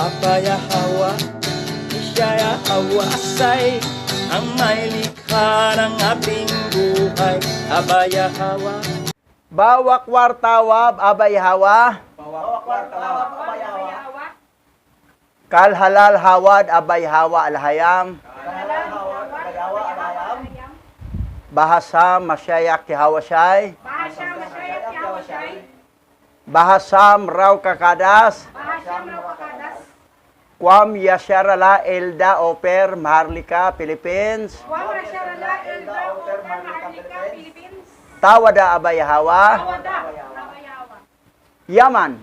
Abaya Hawa, Isaya Hawasay, ang may likha ng ating buhay. Abaya Hawa. Bawak wartawab abay hawa, kal halal hawad abay hawa alhayam, bahasam masyayak ki hawasay, bahasam raw kakadas, kwam yasyarala elda oper Maharlika Philippines, tawada abay hawa, Yaman.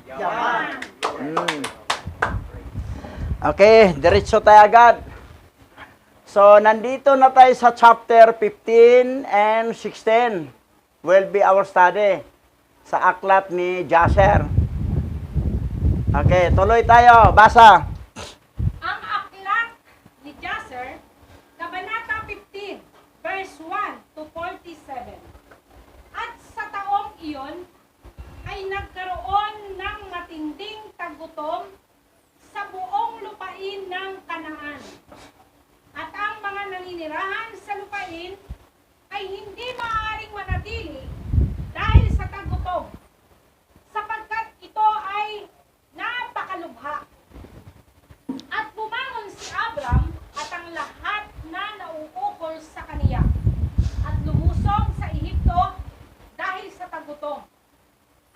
Okay, diretso tayo agad. So, nandito na tayo sa chapter 15 and 16. Will be our study sa aklat ni Jasher. Okay, tuloy tayo. Basa. Ang aklat ni Jasher, Kabanata 15, verse 1 to 47. At sa taong iyon, ay nagkaroon ng matinding tagutom sa buong lupain ng Kanaan. At ang mga naninirahan sa lupain ay hindi maaaring manatili dahil sa tagutom, sapagkat ito ay napakalubha. At bumangon si Abram at ang lahat na nauukol sa kaniya, at lumusong sa Ehipto dahil sa tagutom.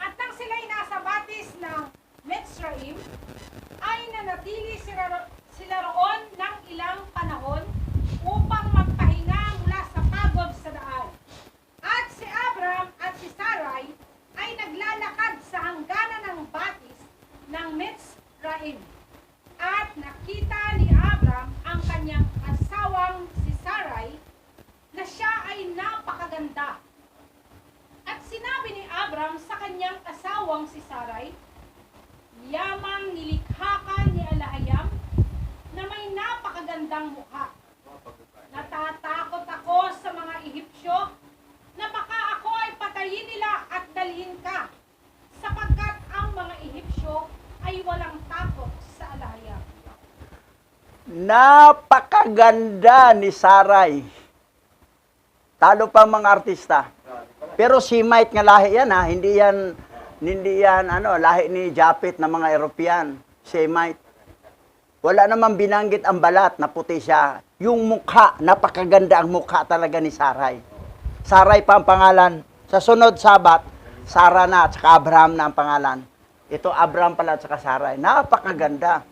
At nang sila'y nasa batis ng Mitzrayim, ay nanatili sila roon ng ilang panahon upang magpahinga mula sa pagod sa daan. At si Abram at si Sarai ay naglalakad sa hangganan ng batis ng Mitzrayim. At nakita ni Abram ang kanyang asawang si Sarai na siya ay napakaganda. At sinabi ni Abram sa kanyang asawang si Sarai, "Yamang nilikha ka ni Alahayam na may napakagandang mukha. Natatakot ako sa mga Ehipsyo na baka ako ay patayin nila at dalhin ka, sapagkat ang mga Ehipsyo ay walang takot sa Alahayam." Napakaganda ni Sarai. Talo pa mga artista. Pero Semite nga lahi yan ha, hindi yan lahi ni Japet na mga European, Semite. Wala namang binanggit ang balat na puti siya. Yung mukha, napakaganda ang mukha talaga ni Sarai. Sarai pa ang pangalan. Sa sunod Sabat, Sara na at saka Abraham na ang pangalan. Ito Abraham pala at saka Sarai. Napakaganda.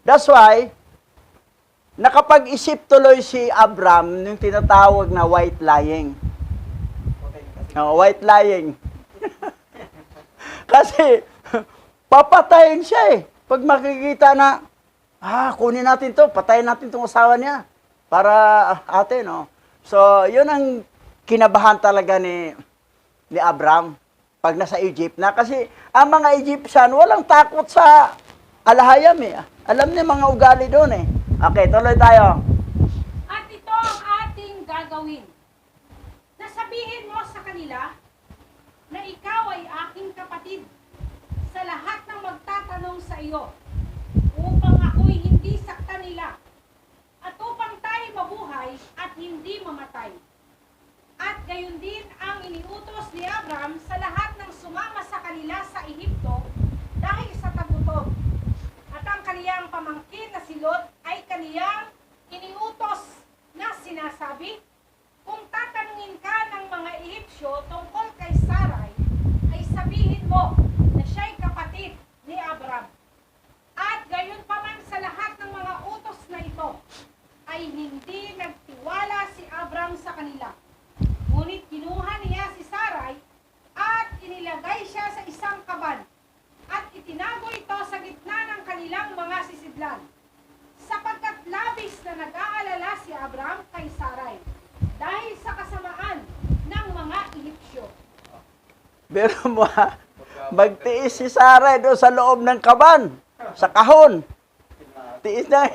That's why, nakapag-isip tuloy si Abraham yung tinatawag na white lying. White lying. Kasi, papatayin siya eh. Pag makikita na, kunin natin to, patayin natin tong asawa niya. Para atin, no? So, yun ang kinabahan talaga ni Abraham pag nasa Egypt na. Kasi, ang mga Egyptian, walang takot sa Alahayam eh. Alam niya mga ugali doon eh. Okay, tuloy tayo. At ito ang ating gagawin. Nasabihin mo sa kanila na ikaw ay aking kapatid sa lahat ng magtatanong sa iyo, upang ako'y hindi saktan nila, at upang tayo mabuhay at hindi mamatay. At gayon din ang iniutos ni Abraham sa lahat ng sumama sa kanila sa Ehipto dahil sa tagutom. At ang kaniyang pamangkin na si Lot ay kaniyang iniutos na sinasabi, "Kung tatanungin ka ng mga Ehipsyo tungkol kay Sarai, ay sabihin mo na siya'y kapatid ni Abram." At gayon pa man sa lahat ng mga utos na ito, ay hindi nagtiwala si Abram sa kanila. Ngunit kinuha niya si Sarai at inilagay siya sa isang kaban, at itinago ito sa gitna ng kanilang mga sisidlan, sapagkat labis na nag-aalala si Abram kay Sarai dahil sa kasamaan ng mga Ehipsyo. Pero mo magtiis si Sarai doon sa loob ng kaban, sa kahon. Tiis na,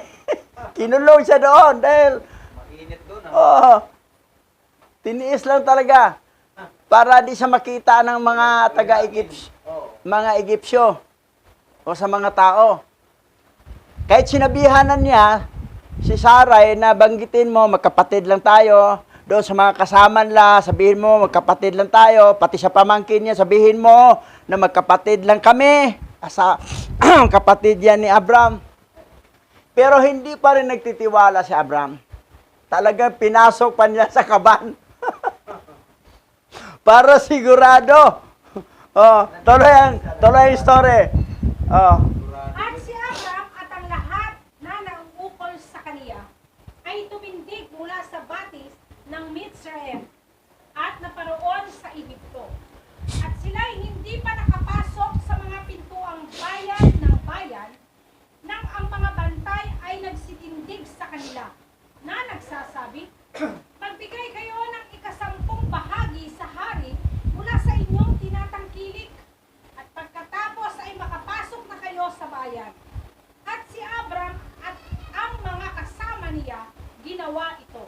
kinulong siya doon dahil Mainit doon. tiniis lang talaga para di siya makita ng mga taga-Egypsyo, mga Egypsyo o sa mga tao. Kahit sinabihanan niya, si Sarai, na banggitin mo, magkapatid lang tayo. Doon sa mga kasama nila, sabihin mo, magkapatid lang tayo. Pati sa pamangkin niya, sabihin mo na magkapatid lang kami. Asa, kapatid yan ni Abram. Pero hindi pa rin nagtitiwala si Abram. Talagang pinasok pa niya sa kaban. Para sigurado. Oh, tuloy ang story. Oh. At si Abram at ang lahat na nauukol sa kaniya ay tumindig mula sa batis ng Mitzrayim at naparoon sa Ehipto. At sila'y hindi pa nakapasok sa mga pintuang bayan ng bayan nang ang mga bantay ay nagsitindig sa kanila na nagsasabi, magbigay kayo ng ikasampung bahagi sa hari mula sa inyong tinatangkilik at pagkatapos ay makapasok na kayo sa bayan. At si Abram at ang mga kasama niya ginawa ito.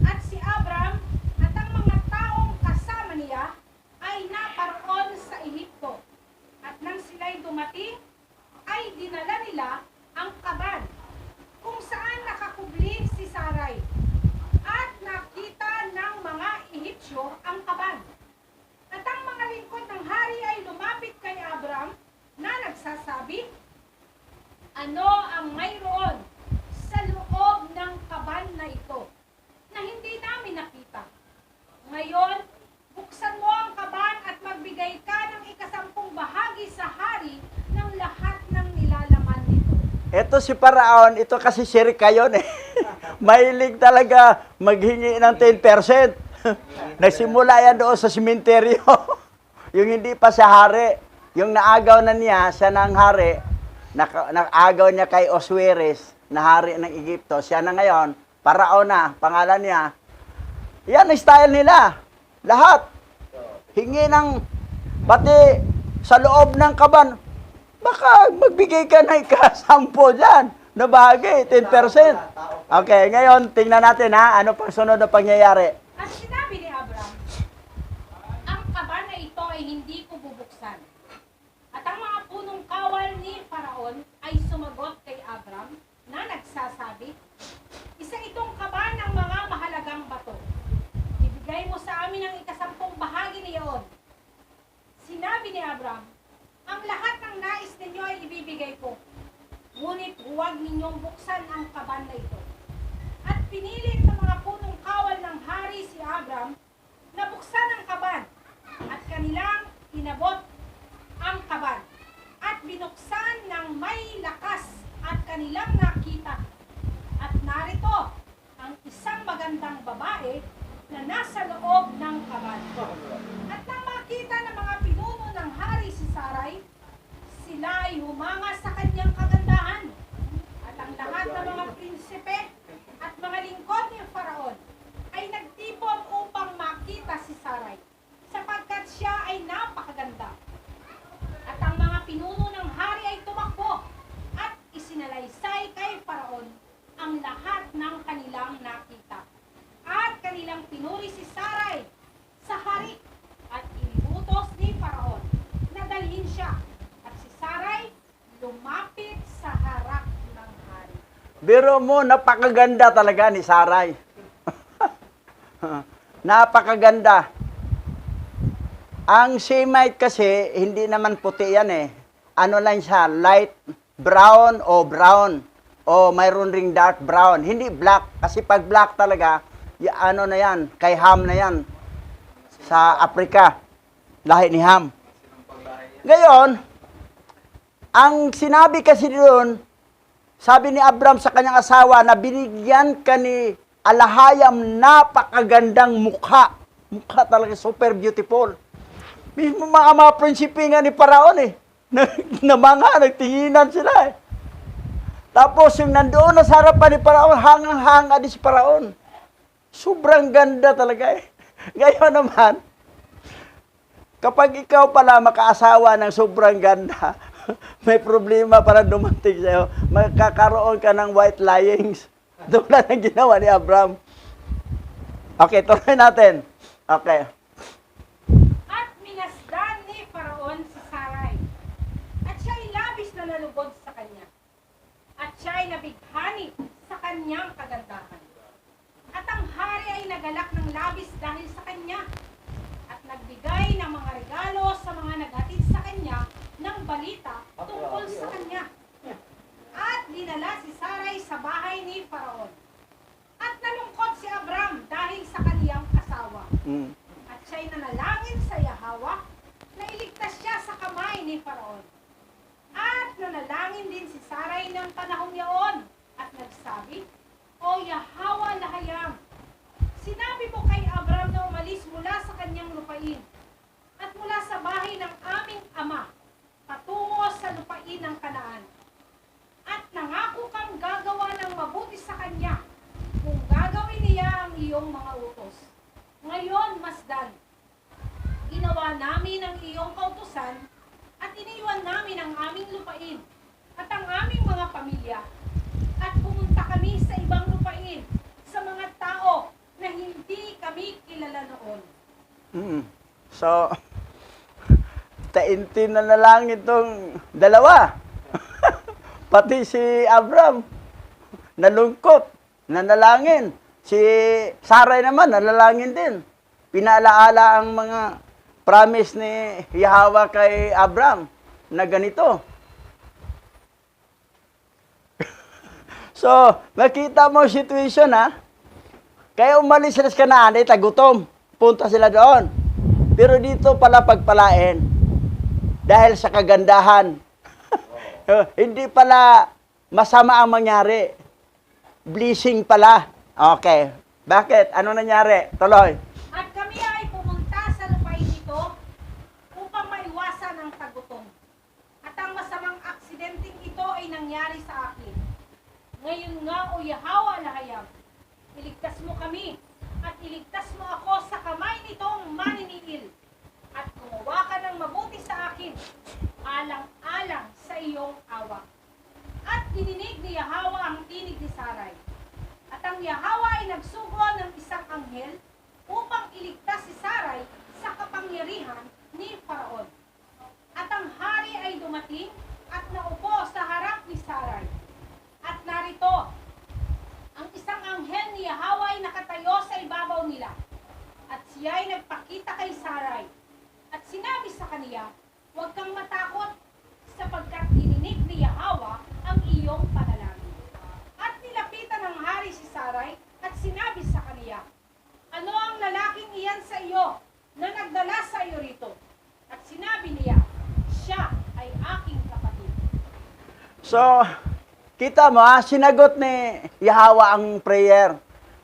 At si Abram at ang mga taong kasama niya ay naparoon sa Ehipto. At nang sila'y dumating, ay dinala nila ang kaban kung saan nakakubli si Sarai. At nakita ng mga Ehipsyo ang kaban. At ang mga lingkod ng hari ay lumapit kay Abram na nagsasabi, ano ang mayroon sa loob ng kaban na ito na hindi namin nakita? Ngayon, buksan mo ang kaban at magbigay ka ng ikasampung bahagi sa hari ng lahat ng nilalaman nito. Ito si Paraon, ito kasi sirika yun eh. Mahilig talaga maghingi ng 10%. Nagsimula yan doon sa simenteryo. Yung hindi pa sa hari. Yung naagaw na niya, siya ng hari, nakaagaw niya kay Oswiris, na hari ng Egypto. Siya na ngayon, Paraon na, pangalan niya. Yan ang style nila. Lahat. Hingi ng, pati sa loob ng kaban, baka magbigay ka ng ikasampo dyan na bahagi, 10%. Okay, ngayon, tingnan natin ha, ano pang sunod na pangyayari. At sinabi ni Abram, ang kaban na ito ay hindi ko bubuksan. At ang mga punong kawal ni Faraon ay sumagot kay Abram na nagsasabi, isa itong kaban ng mga mahalagang bato. Ibigay mo sa amin ang ikasampung bahagi niyon. Sinabi ni Abram, ang lahat ng nais ninyo ay ibibigay ko. Ngunit huwag ninyong buksan ang kaban na ito. At pinilit ng mga punong kawal ng hari si Abram na buksan ang kaban. At kanilang inabot ang kaban. At binuksan ng may lakas at kanilang nakita. At narito ang isang magandang babae na nasa loob ng kaban. At nang makita ng mga pinuno ng hari si Sarai, sila ay humanga sa kanyang kagandahan. At ang lahat ng mga prinsipe at mga lingkod ni Faraon ay nagtipon upang makita si Sarai, sapagkat siya ay napakaganda. At ang mga pinuno ng hari ay tumakbo at isinalaysay kay Faraon ang lahat ng kanilang nakita. At kanilang pinuri si Sarai sa hari at iniutos ni Faraon na dalhin siya. At si Sarai lumapit sa harap ng hari. Biro mo, napakaganda talaga ni Sarai. Napakaganda. Ang Shemite kasi, hindi naman puti yan eh. Ano lang siya, light brown o brown. O mayroon ring dark brown. Hindi black. Kasi pag black talaga, ano na yan, kay Ham na yan. Sa Africa. Lahi ni Ham. Ngayon, ang sinabi kasi doon, sabi ni Abram sa kanyang asawa na binigyan ka ni Alahayam napakagandang mukha. Mukha talaga super beautiful. Mismo mga prinsipe nga ni Paraon eh. Nagtinginan sila eh. Tapos yung nandoon na sa harapan ni Paraon, hangang-hanga di si Paraon. Sobrang ganda talaga eh. Ngayon naman, kapag ikaw pala makaasawa ng sobrang ganda, may problema para dumating sa'yo. Magkakaroon ka ng white lyings. Tulad ng ginawa ni Abram. Okay, tuloy natin. Okay. At minasdan ni Faraon si Sarai. At siya ay labis na nalugod sa kanya. At ni Faraon. At nanalangin din si Sarai ng panahong yaon at nagsabi, O Yahwa Lahayam, sinabi mo kay Abram na umalis mula sa kanyang lupain at mula sa bahay ng aming ama patungo sa lupain ng Kanaan. At nangako kang gagawa ng mabuti sa kanya kung gagawin niya ang iyong mga utos. Ngayon, Masdan, ginawa namin ang iyong kautusan at iniwan namin ang aming lupain at ang aming mga pamilya at pumunta kami sa ibang lupain sa mga tao na hindi kami kilala noon. So, taintin na lang itong dalawa. Pati si Abram, nalungkot, nanalangin. Si Sarai naman, nanalangin din. Pinaalaala ang mga promise ni Yahweh kay Abram na ganito. So, makita mo situation ha. Kaya umalis sila sa Kanaan, tagutom. Punta sila doon. Pero dito pala pagpalain. Dahil sa kagandahan. Hindi pala masama ang mangyari. Blessing pala. Okay. Bakit? Ano nangyari? Tuloy. At kami ay pumunta sa lupain ito upang maiwasan ang tagutom. At ang masamang aksidenteng ito ay nangyari sa akin. Ngayon nga, O Yahwa Lahayam, iligtas mo kami at iligtas mo ako sa kamay nitong maniniil at gumawa ka ng mabuti sa akin, alang-alang sa iyong awa. At dininig ni Yahwa ang tinig ni Sarai. At ang Yahwa ay nagsugo ng isang anghel upang iligtas si Sarai sa kapangyarihan ni Faraon. At ang hari ay dumating at naupo sa harap ni Sarai. At narito, ang isang anghel ni Yahwa ay nakatayo sa ibabaw nila. At siya ay nagpakita kay Sarai. At sinabi sa kaniya, huwag kang matakot sapagkat dininig ni Yahwa ang iyong panalangin. At nilapitan ng hari si Sarai at sinabi sa kaniya, ano ang lalaking iyan sa iyo na nagdala sa iyo rito? At sinabi niya, siya ay aking kapatid. So, kita mo ha, sinagot ni Yahweh ang prayer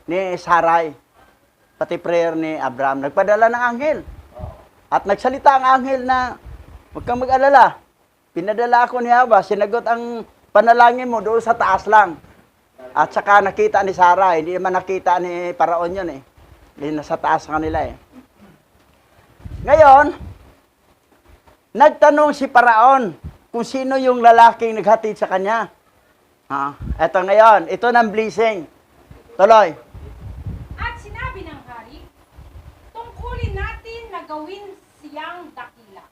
ni Sarai. Pati prayer ni Abraham. Nagpadala ng anghel. At nagsalita ang anghel na, huwag kang mag-alala. Pinadala ako ni Yahweh, sinagot ang panalangin mo doon sa taas lang. At saka nakita ni Sarai, hindi naman nakita ni Paraon yun eh. Hindi nasa taas kanila eh. Ngayon, nagtanong si Paraon kung sino yung lalaking naghatid sa kanya. Eto ngayon, ito ng blessing. Tuloy. At sinabi ng hari, tungkulin natin na gawin siyang dakila.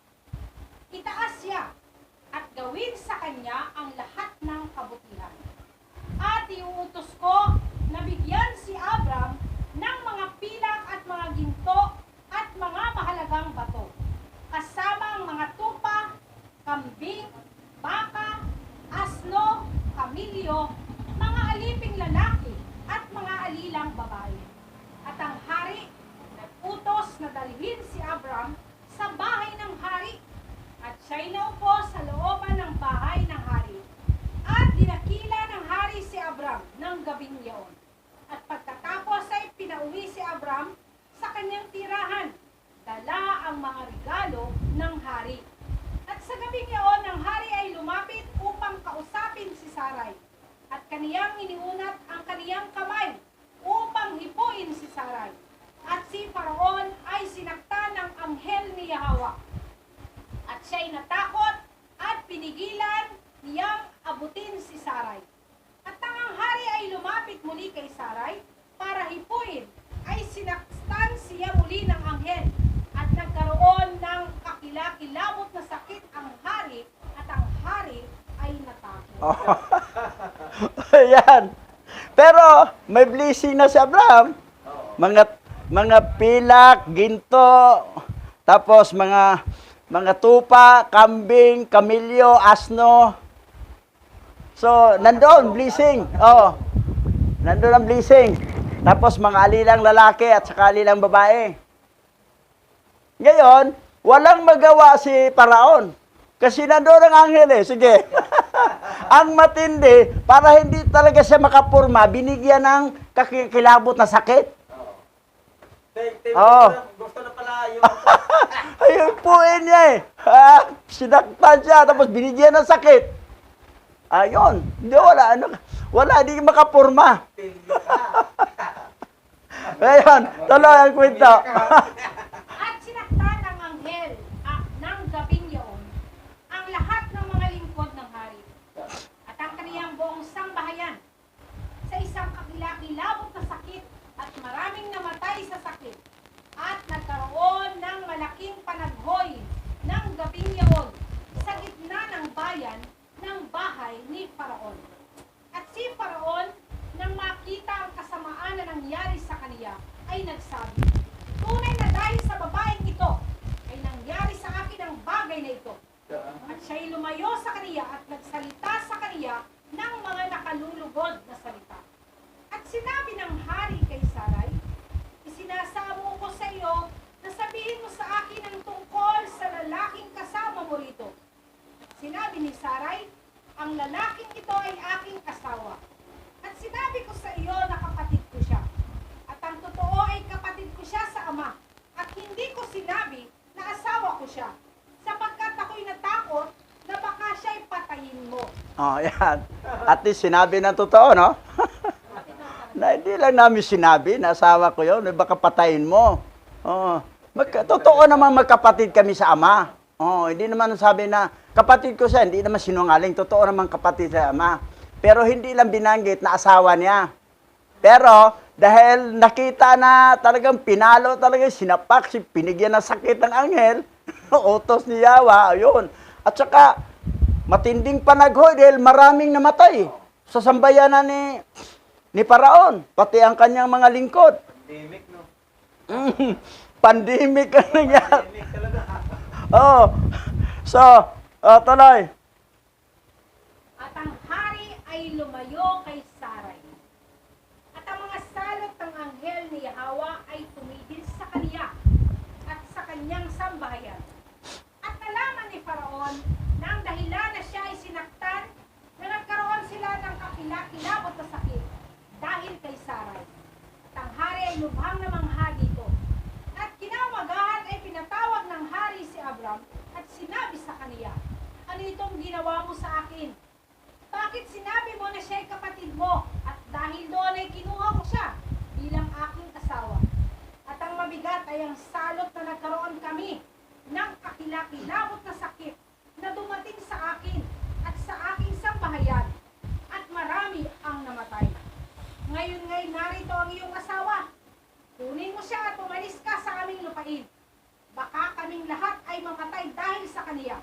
Itaas siya at gawin sa kanya ang lahat ng kabutihan. At iuutos ko na bigyan si Abram ng mga pilak at mga ginto at mga mahalagang bato, kasama ang mga tupa, kambing, baka, asno, kamilyo, mga aliping lalaki at mga alilang babae. At ang hari nag-utos na dalhin si Abram sa bahay ng hari at siya'y naupo sa looban ng bahay ng hari. At dinakila ng hari si Abram ng gabing iyon. At pagkatapos ay pinauwi si Abram sa kanyang tirahan, dala ang mga regalo ng hari. At sa gabing iyon, ang hari ay lumapit upang kausapin si Sarai. At kaniyang iniunat ang kaniyang kamay upang hipuin si Sarai. At si Faraon ay sinakta ng anghel ni Yahweh. At siya'y natakot at pinigilan niyang abutin si Sarai. At ang hari ay lumapit muli kay Sarai para hipuin, ay sinaktan siya muli ng anghel. At nagkaroon ng kakilakilabot na sakit ang hari at ang hari ay natakot. Ayan. Pero may blessing na si Abraham. Mga pilak, ginto, tapos mga tupa, kambing, kamilyo, asno. So, nandoon, blessing. Oh, nandoon ang blessing. Tapos mga alilang lalaki at saka alilang babae. Ngayon, walang magawa si Paraon. Kasi nandoon ang anghel eh. Sige. Ang matindi, para hindi talaga siya makapurma, binigyan ng kakilabot na sakit. Oo. Gusto na pala yung... Ayun puin niya eh. Sinaktan siya, tapos binigyan ng sakit. Ayun. Hindi, wala, hindi makapurma. Ayun, tuloy ang kwento. At sinaktan ng anghel ng gabing yun ang lahat ng mga lingkod ng hari at ang kaniyang buong sambahayan sa isang kakilakilabot na sakit at maraming namatay sa sakit at nagkaroon ng malaking panaghoy ng gabing yun sa gitna ng bayan ng bahay ni Faraon. At si Faraon, nang makita ang kasamaan na nangyari sa kaniya, ay nagsabi, tunay na dahil sa babaeng ito, ay nangyari sa akin ang bagay na ito. At siya'y lumayo sa kaniya at nagsalita sa kaniya ng mga nakalulugod na salita. At sinabi ng hari kay Sarai, isinasamo ko sa iyo na sabihin mo sa akin ang tungkol sa lalaking kasama mo rito. Sinabi ni Sarai, ang lalaking ito ay aking asawa. At sinabi ko sa iyo na kapatid ko siya. At ang totoo ay kapatid ko siya sa ama. At hindi ko sinabi na asawa ko siya. Sapagkat ako'y natakot na baka siya'y patayin mo. Oh, yan. At least sinabi ng totoo, no? Na hindi lang namin sinabi, na asawa ko yun, baka patayin mo. Oh, totoo naman magkapatid kami sa ama. Oh, hindi naman sabi na kapatid ko siya, hindi naman sinungaling. Totoo naman kapatid sa ama. Pero hindi lang binanggit na asawa niya. Pero dahil nakita na talagang pinalo talaga, sinapak, pinigyan ng sakit ng anghel, utos ni Yawa, ayun. At saka matinding panaghoy dahil maraming namatay sa sambayanan ni Faraon, pati ang kanyang mga lingkod. Pandemic, no? Pandemic ang nangyari. Pandemic talaga. Oh. So, tuloy. At ang hari ay lumayo kay Sarai. At ang mga salot ng anghel ni Yahweh ay tumigil sa kaniya at sa kanyang sambahayan. At nalaman ni Faraon na ang dahilan na siya ay sinaktan na nagkaroon sila ng kakilakilabot na sakit dahil kay Sarai. At ang hari ay lubhang na mangha dito. At kinamagahan ay pinatawag ng hari si Abram at sinabi sa kaniya, ano itong ginawa mo sa akin? Bakit sinabi mo na siya ay kapatid mo at dahil doon ay kinuha mo siya bilang aking asawa? At ang mabigat ay ang salot na nagkaroon kami ng kakilakilabot na sakit na dumating sa akin at sa aking sambahayan at marami ang namatay. Ngayon ngay narito ang iyong asawa. Kunin mo siya at umalis ka sa aming lupain. Baka kaming lahat ay mamatay dahil sa kaniya.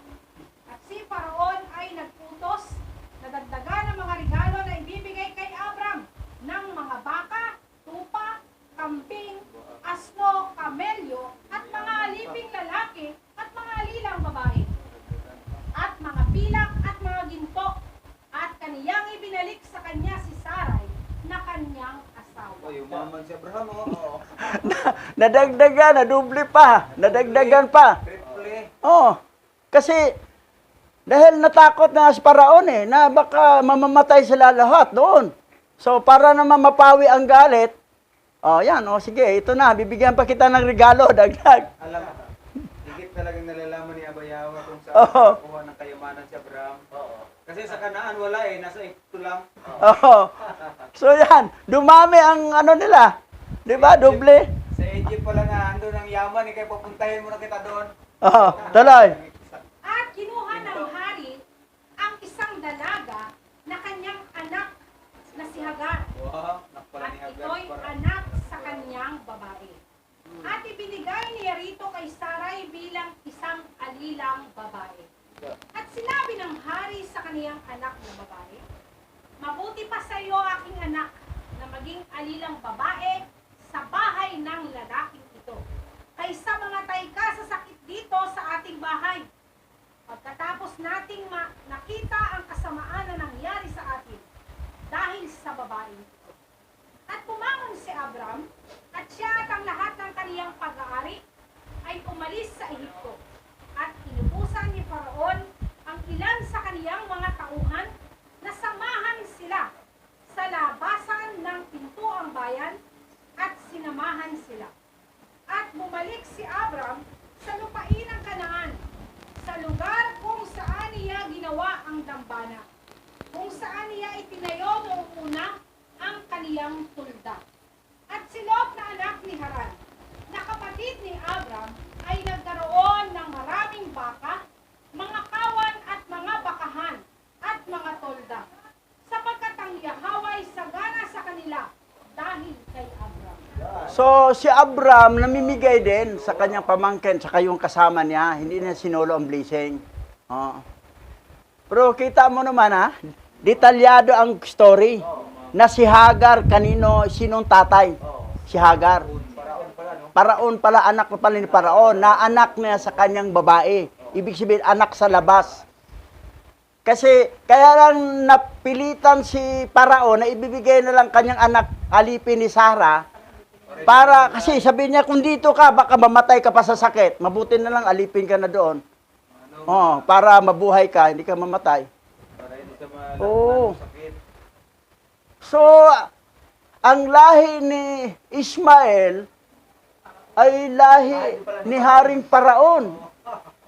At si Faraon ay nagputos na dagdagan ng mga regalo na ibibigay kay Abram ng mga baka, tupa, kambing, asno, kamelyo, at mga aliping lalaki at mga alilang babae, at mga pilak at mga ginto, at kaniyang ibinalik sa kanya si Sarai na kanyang asawa. Oh, yung maman si Abraham, oh. Nadagdagan, naduble pa, nadagdagan pa. Triple. Oh, kasi dahil natakot na si Faraon na baka mamamatay sila lahat doon. So, para naman mapawi ang galit, yan, sige, ito na, bibigyan pa kita ng regalo, dagdag. Alam, higit talagang nalalaman ni Abayawa kung saan Oo. kuha ng kayamanan si Abraham. Kasi sa Kanaan wala nasa ito lang. Oh. So, yan, dumami ang nila. Di ba, doble? Sa Egypt pala nga, andun ang yaman, kaya papuntahin mo na kita doon. Oh, tuloy. At kinuha ng hari ang isang dalaga na kanyang anak na si Hagar. Wow, nakpala At ni Hagar. ito'y anak sa kanyang babae. At ibinigay niya rito kay Sarai bilang isang alilang babae. At sinabi ng hari sa kaniyang anak na babae, mabuti pa sa iyo aking anak na maging alilang babae sa bahay ng lalaking ito, kaysa mamatay ka sa sakit dito sa ating bahay. Pagkatapos nating nakita ang kasamaan na nangyari sa atin dahil sa babaeng ito. At pumangon si Abram at siya at ang lahat ng kaniyang pag-aari ay umalis sa Ehipto. At inubusan ni Faraon sinamahan sila. At bumalik si Abram sa lupain ng Kanaan, sa lugar kung saan niya ginawa ang dambana, kung saan niya itinayo noong una ang kaniyang tulda. At si Lot na anak ni Haran, na kapatid ni Abram, ay nagkaroon ng maraming baka, mga kawan at mga bakahan, at mga tolda, sapagkat ang Yahweh sagana sa kanila dahil kay Abram. So, si Abram namimigay din sa kanyang pamangkin, sa yung kasama niya. Hindi na sinulo ang blessing. Oh. Pero kita mo naman ha, detalyado ang story. Na si Hagar, sinong tatay? Si Hagar. Paraon pala, no? Paraon pala, anak na pala ni Paraon, na anak niya sa kanyang babae. Ibig sabihin, anak sa labas. Kasi, kaya lang napilitan si Paraon na ibibigay na lang kanyang anak, alipin ni Sarah, para, kasi sabi niya, kung dito ka, baka mamatay ka pa sa sakit. Mabuti na lang, alipin ka na doon. Oh, para mabuhay ka, hindi ka mamatay. Para hindi ka Oo. sakit. So, ang lahi ni Ismael ay lahi ni Haring Paraon.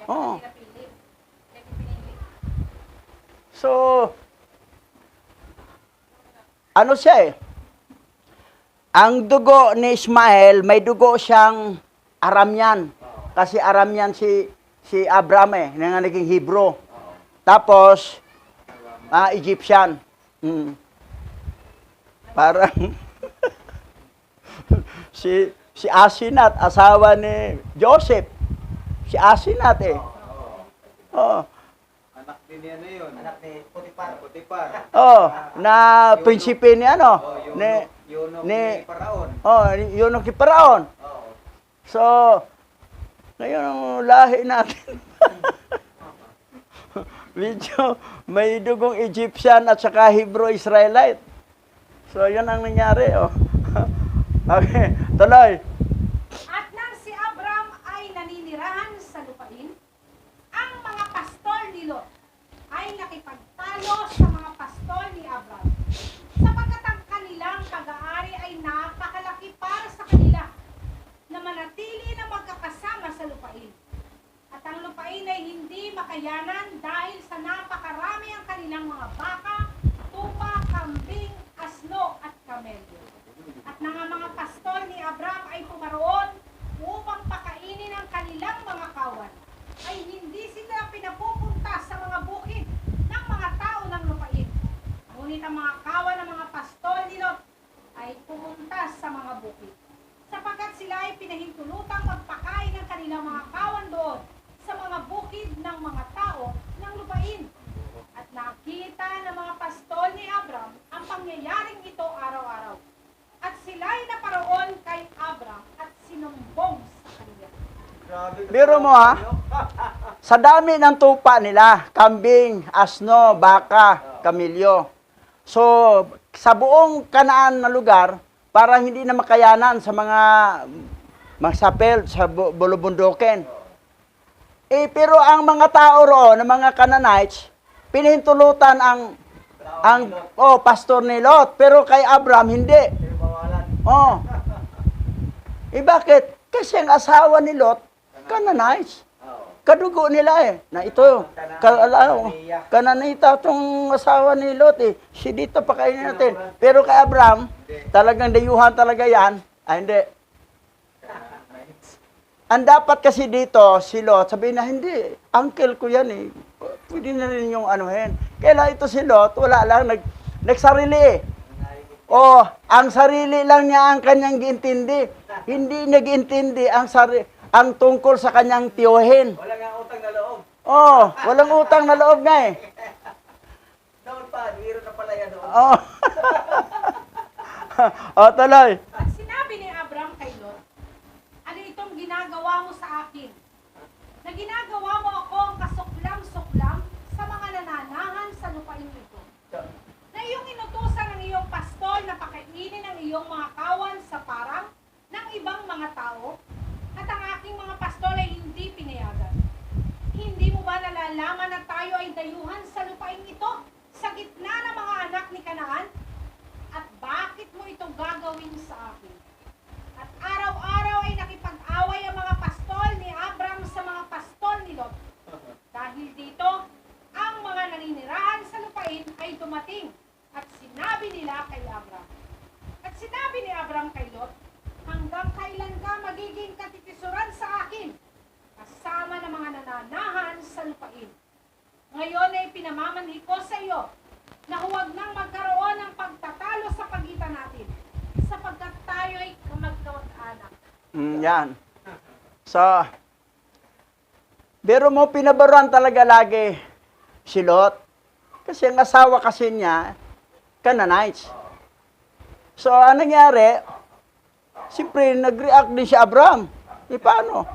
Oh. So, ano siya eh? Ang dugo ni Ismael, may dugo siyang Aramyan. Kasi Aramyan si Abram eh, na naging Hebrew. Tapos, Egyptian. Parang si Asenat, asawa ni Joseph. Si Asenat eh. Oh. Anak din ni ano yun? Anak ni Potiphar. Potiphar. Oh, na prinsipe ni ano? Oh, Ni ni Paraon. Oh, yun ang Paraon. Oo. So, ngayon ang lahi natin. Medyo may dugong Egyptian at saka Hebrew Israelite. So, yun ang nangyari, oh. Okay, tuloy. At nang si Abram ay naninirahan sa lupain, ang mga pastol ni Lot ay nakipagtalo sa mga pastol ni Abram, sapagkat ang kanilang pag-aari ay napakalaki para sa kanila na manatili na magkakasama sa lupain. At ang lupain ay hindi makayanan dahil sa napakarami ang kanilang mga baka, tupa, kambing, asno at kamelyo. At nang ang mga pastol ni Abram ay pumaroon upang pakainin ang kanilang mga kawan, ay hindi sila pinapupunta sa mga bukid ng mga tao ng lupain. Ngunit ang mga kawan ng mga pastol ni Lot ay pumunta sa mga bukid, sapagkat sila ay pinahintulutang magpakain ng kanilang mga kawan doon sa mga bukid ng mga tao ng lupain. At nakita ng mga pastol ni Abram ang pangyayaring ito araw-araw. At sila'y naparoon kay Abram at sinumbong sa kanya. Grabe. Biro mo ha, sa dami ng tupa nila, kambing, asno, baka, kamilyo. So, sa buong Kanaan na lugar, parang hindi na makayanan sa mga sapel, sa bulubundukin. Eh, pero ang mga tao roon, ng mga Canaanites, pinahintulutan ang pastor ni Lot. Pero kay Abram, hindi. Oh. Eh, bakit? Kasi ang asawa ni Lot, Canaanites. Kadugo nila eh. Na ito, Kananita itong asawa ni Lot eh. Si dito pakainin natin. Pero kay Abram, talagang dayuhan talaga yan. Ay, hindi. Ang dapat kasi dito, si Lot, sabihin na, hindi, uncle ko yan eh. Pwede na rin yung anuhin. Kaya ito si Lot, wala lang, nagsarili eh. Oh, ang sarili lang niya ang kanyang giintindi. Hindi niya giintindi ang tungkol sa kanyang tiyuhin. Wala nga utang na loob. Oh, walang utang na loob nga eh. Doon pa, biro na pala yan doon. Oh. Oh, tuloy. At sinabi ni Abram kay Lot, ano itong ginagawa mo sa akin? Na ginagawa mo akong kasuklam-suklam sa mga nananahan sa lupain ito. Na iyong inutusan ng iyong pastol na pakainin ang iyong mga kawan sa parang ng ibang mga tao, at ang aking mga pastol ay hindi pinayagan. Hindi mo ba nalalaman na tayo ay dayuhan sa lupain ito, sa gitna ng mga anak ni Kanaan? At bakit mo ito gagawin sa akin? At araw-araw ay nakipag-away ang mga pastol ni Abram sa mga pastol ni Lot. Dahil dito, ang mga naninirahan sa lupain ay dumating at sinabi nila kay Abram. At sinabi ni Abram kay Lot, hanggang kailan ka magiging katitisuran sa akin, kasama ng mga nananahan sa lupain. Ngayon ay pinamamanhi ko sa iyo na huwag nang magkaroon ng pagtatalo sa pagitan natin, sapagkat tayo ay kamag-kamag-anak. Yan. So, pero mo pinabaruan talaga lagi si Lot. Kasi ang asawa kasi niya, Canaanites. So, anong nangyari? Siyempre, nag-react din si Abram. Paano?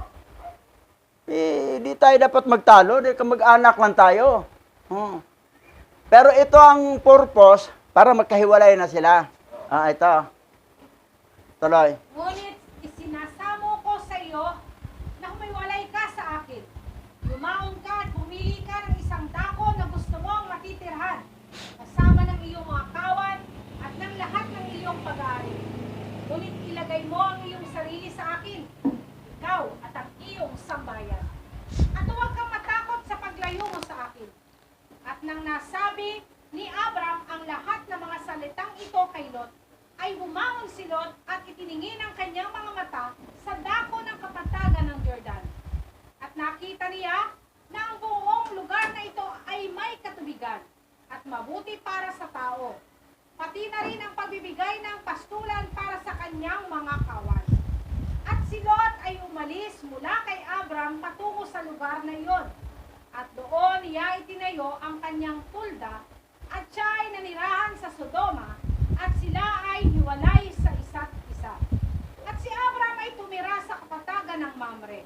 Di tayo dapat magtalo, di ka mag-anak lang tayo. Pero ito ang purpose para magkahiwalay na sila. Ito. Tuloy. Ngunit isinasamo ko sa iyo na humiwalay ka sa akin. Lumaon ka at bumili ka ng isang dako na gusto mong matitirhan, kasama ng iyong mga kawan at ng lahat ng iyong pag-aari. Ngunit ilagay mo ang iyong sarili sa akin, ikaw at ang iyong sambayan. At huwag kang matakot sa paglayo mo sa akin. At nang nasabi ni Abram ang lahat ng mga salitang ito kay Lot, ay humangon si Lot at itiningin ang kanyang mga mata sa dako ng kapatagan ng Jordan. At nakita niya na ang buong lugar na ito ay may katubigan at mabuti para sa tao. Pati na rin ang pagbibigay ng pastulan para sa kanyang mga kawan. At si Lot ay umalis mula kay Abram patungo sa lugar na iyon. At doon niya itinayo ang kanyang tulda at siya ay nanirahan sa Sodoma at sila ay hiwalay sa isa't isa. At si Abram ay tumira sa kapatagan ng Mamre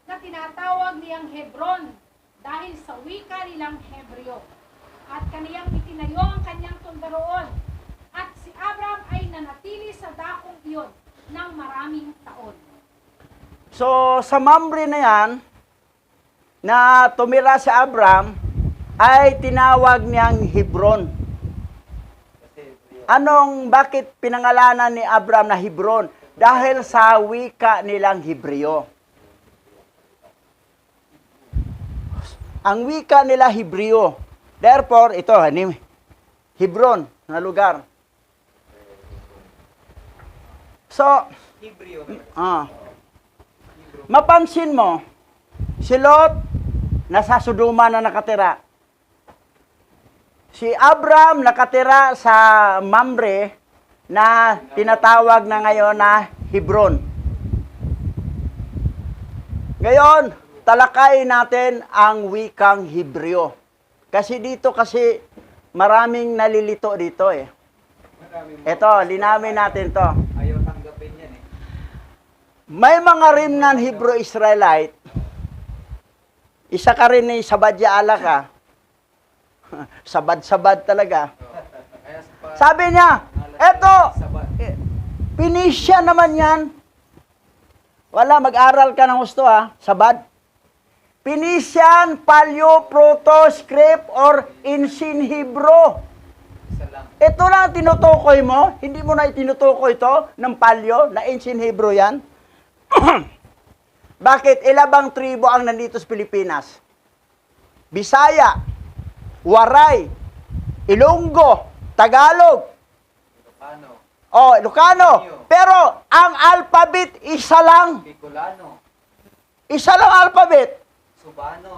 na tinatawag niyang Hebron dahil sa wika nilang Hebreo. At kaniyang itinayo ang kanyang tulda roon. At si Abram ay nanatili sa dakong iyon ng maraming taon. So, sa Mamre na yan, na tumira si Abram, ay tinawag niyang Hebron. Bakit pinangalanan ni Abram na Hebron? Dahil sa wika nilang Hebreo. Ang wika nila Hebreo. Therefore, ito, Hebron na lugar. So, Hebreo. mapansin mo, si Lot, nasa Sodoma na nakatira. Si Abram nakatira sa Mamre na tinatawag na ngayon na Hebron. Ngayon, talakayin natin ang wikang Hebreo. Kasi dito maraming nalilito dito eh. Ito, linawin natin to. Ayaw tanggapin yan eh. May mga remnant Hebrew Israelite. Isa ka rin ni Sabadya Alaka. Sabad-sabad talaga. Sabi niya, eto, Pinisya naman yan. Wala, mag-aral ka ng gusto ha, Sabad. Pinisian, Paleo, Proto, Script, or Ancient Hebrew. Ito lang tinutukoy mo. Hindi mo na itinutukoy ito ng Paleo, na Ancient Hebrew yan. Bakit? Ilabang tribo ang nandito sa Pilipinas? Bisaya, Waray, Ilonggo, Tagalog, Ilocano. Pero ang alphabet, isa lang. Bicolano. Isa lang alphabet. Subano.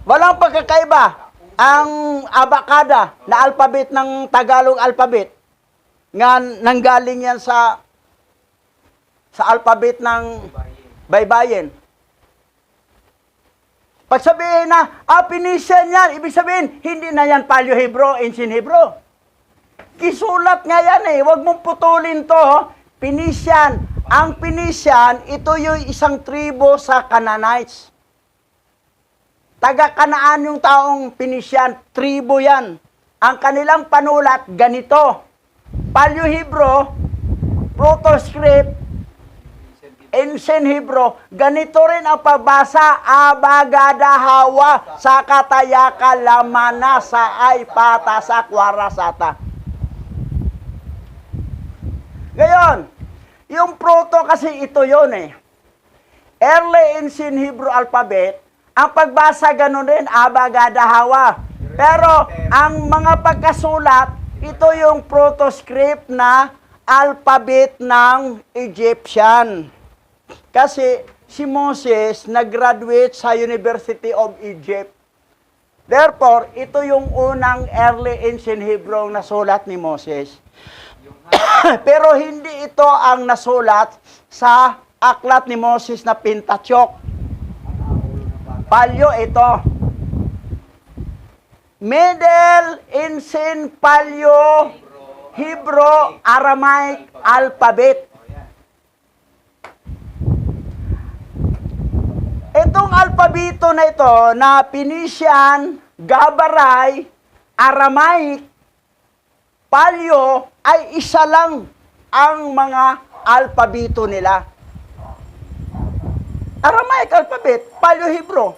Walang pagkakaiba. Ang abakada na alphabet ng Tagalog alphabet, nga nanggaling yan sa alphabet ng baybayin. Pag sabihin na, Pinisian yan, ibig sabihin, hindi na yan Paleo Hebrew, Ancient Hebrew. Kisulat nga yan eh, huwag mong putulin to. Pinisian. Ang Pinisian, ito yung isang tribo sa Canaanites. Taga-Kanaan yung taong Pinisian, tribo yan. Ang kanilang panulat, ganito. Paleo Hebrew, Proto-script, Ancient Hebrew, ganito rin ang pagbasa, abagada hawa, sa katayaka lamana, sa ay pata, sa kwarasata. Ngayon, Yung proto kasi ito yon eh. Early Ancient Hebrew alphabet, ang pagbasa ganun din, Abagada Hawa. Pero ang mga pagkasulat, ito yung proto-script na alphabet ng Egyptian. Kasi si Moses nag-graduate sa University of Egypt. Therefore, ito yung unang early ancient Hebrew na sulat ni Moses. Pero hindi ito ang nasulat sa aklat ni Moses na Pentateuch. Palyo ito. Middle Ancient Paleo Hebrew Aramaic alphabet. Itong alpabito na ito na Phoenician, Gabaray, Aramaic, Paleo ay isa lang ang mga alpabito nila. Aramaic alphabet, Paleo Hebrew.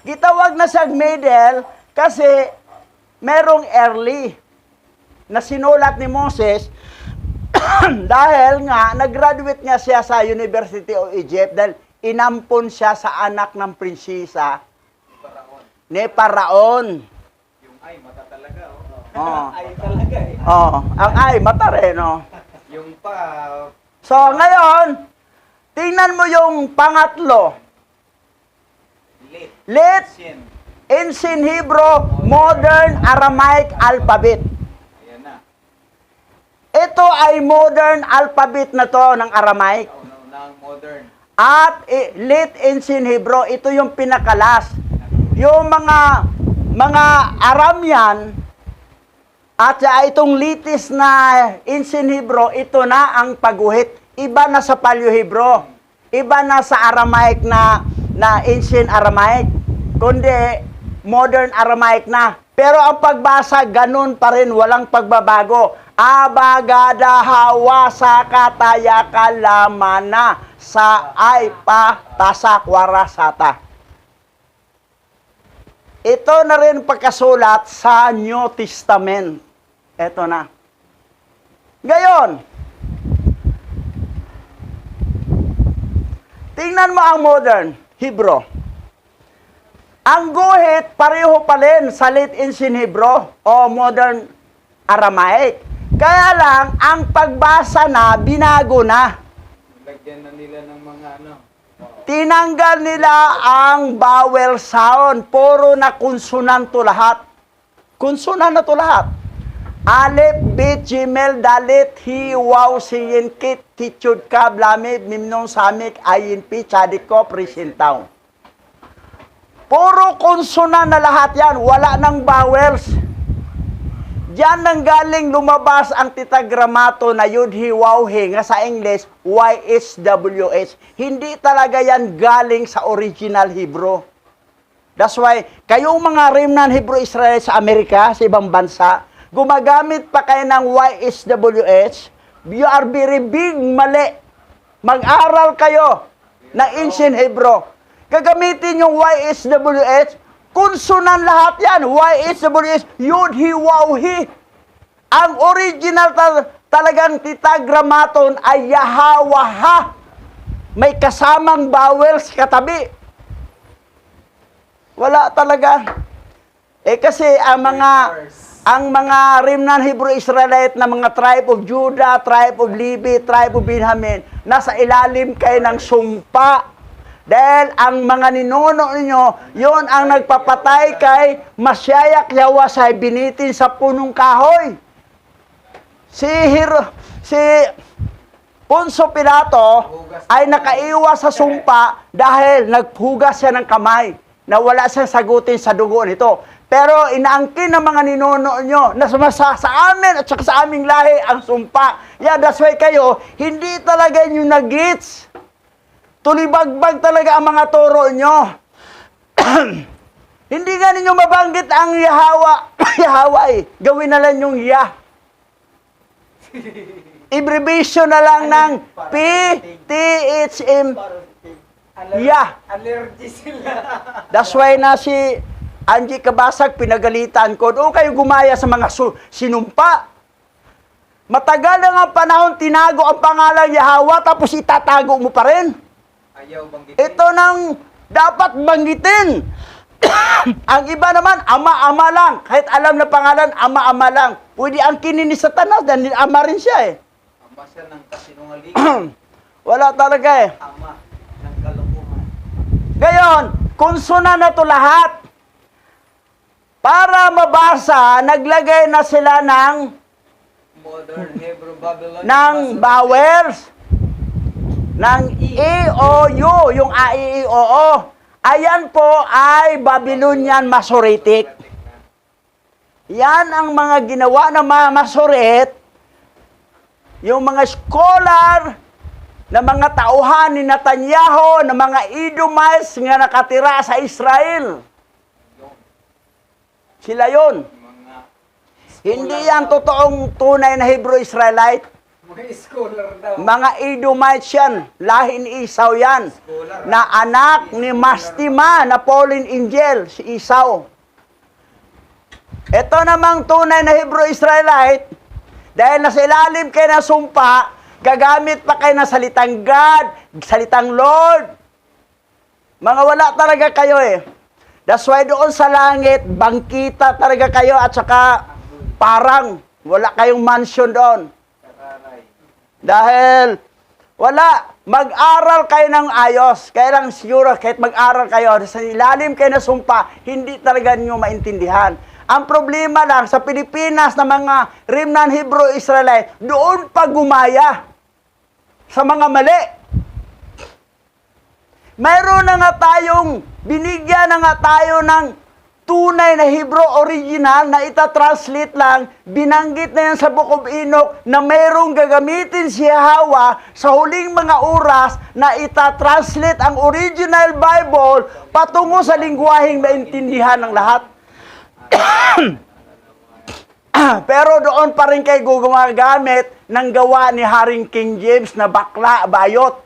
Gitawag na sa middle kasi merong early na sinulat ni Moses dahil nga nag-graduate nga siya sa University of Egypt dahil inampon siya sa anak ng prinsesa ni Paraon. Yung ay, mata talaga. Oh. Ay talaga eh. Oh, ang ay mata rin, no? Yung pa, So, ngayon, tingnan mo yung pangatlo. Lit, Sin. Ancient Hebrew, Modern Aramaic Alphabet. Ayan na. Ito ay modern alphabet na to ng Aramaic. Una-unang modern. At Late Ancient Hebrew, ito yung pinakalas. Yung mga Aramian at itong litis na Ancient Hebrew, ito na ang pagguhit. Iba na sa Paleo Hebrew. Iba na sa Aramaic na Ancient Aramaic. Kundi modern Aramaic na. Pero ang pagbasa, ganun pa rin, walang pagbabago. Abagada hawa sa kataya kalamana sa ay pa tasak warasata. Ito na rin pagkasulat sa New Testament. Ito na. Gayon, tingnan mo ang modern Hebrew. Ang guhit, pareho pa rin sa Late Ancient Hebrew o modern Aramaic. Kaya lang, ang pagbasa na, binago na. Lagyan na nila ng mga ano. Tinanggal nila ang vowel sound. Puro na konsonanto lahat. Konsonan na to lahat. Alep, bit, gimel, dalit, hi, waw, siyin, kit, tichud, kab, lamid, mimnong, samik, ayin, pi, chadiko, prisintaw. Puro konsonan na lahat yan. Wala ng vowels. Diyan nang galing lumabas ang titagramato na yudhi, wawhi, nga sa English, YHWH. Hindi talaga yan galing sa original Hebrew. That's why, kayong mga remnant Hebrew Israel sa Amerika, sa ibang bansa, gumagamit pa kayo ng YHWH, you are very big mali. Mag-aral kayo na Ancient Hebrew. Gagamitin yung YHWH, konsonan lahat yan. YHWH, yud, hi, waw, hi. Ang original talagang titagramaton ay yahawaha. May kasamang vowels katabi. Wala talaga. Kasi ang mga remnant Hebrew Israelite na mga tribe of Judah, tribe of Levi, tribe of Benjamin, nasa ilalim kayo ng sumpa. Dahil ang mga ninuno ninyo, yon ang nagpapatay kay Masyayak Yawa sa binitin sa punong kahoy. Si Poncio Pilato ay nakaiwas sa sumpa dahil naghugas siya ng kamay na wala siyang sagutin sa dugo nito. Pero inaangkin ng mga ninuno nyo na sa amin at saka sa aming lahi ang sumpa. Yeah, that's why kayo, hindi talaga nyo nag-gets. Tulibagbag talaga ang mga turo nyo. Hindi nga ninyo mabanggit ang Yahawa. Yahawa eh. Gawin na lang yung Yah. Abbreviation na lang ng P-T-H-M. Yah. Allergy sila. That's why na si Angie Kabasag pinagalitan ko. O kayo gumaya sa mga sinumpa. Matagal na nga panahon tinago ang pangalan Yahweh tapos itatago mo pa rin. Ayaw banggitin. Ito nang dapat banggitin. Ang iba naman, ama-ama lang. Kahit alam na pangalan, ama-ama lang. Pwede ang kinin ni Satanas dahil ama rin siya eh. Ama siya ng kasinungalingan. Wala talaga eh. Ama ng kalokohan. Gayon, konsonan na to lahat. Para mabasa, naglagay na sila ng Modern Hebrew Babylon. vowels. Ng E-O-U, yung A-I-O-O. Ayan po ay Babylonian Masoretic. Yan ang mga ginawa ng mga Masoret, yung mga scholar, na mga tauhan ni Netanyahu, na mga Edomites nga nakatira sa Israel. Sila yon. Mga Hindi yan totoong tunay na Hebrew-Israelite. mga scholar daw. Mga Edomites yan. Lahi ni Esau yan. Scholar. Na anak ni Mastima na fallen angel, si Esau. Ito namang tunay na Hebrew-Israelite, dahil nasa ilalim kayo ng sumpa, gagamit pa kayo ng salitang God, salitang Lord. Mga wala talaga kayo eh. That's why doon sa langit, bangkita talaga kayo at saka parang wala kayong mansion doon. Kararay. Dahil wala, mag-aral kayo ng ayos. Kaya lang siguro, kahit mag-aral kayo, sa ilalim kayo na sumpa, hindi talaga nyo maintindihan. Ang problema lang sa Pilipinas na mga remnant Hebrew Israelite, doon pa gumaya sa mga mali. Mayroon na nga tayong, binigyan na nga tayo ng tunay na Hebrew original na itatranslate lang, binanggit na yan sa Book of Enoch na mayroong gagamitin si Yahweh sa huling mga oras na itatranslate ang original Bible patungo sa lingwaheng maintindihan ng lahat. Pero doon pa rin kayo gumagamit ng gawa ni Haring King James na bakla, bayot.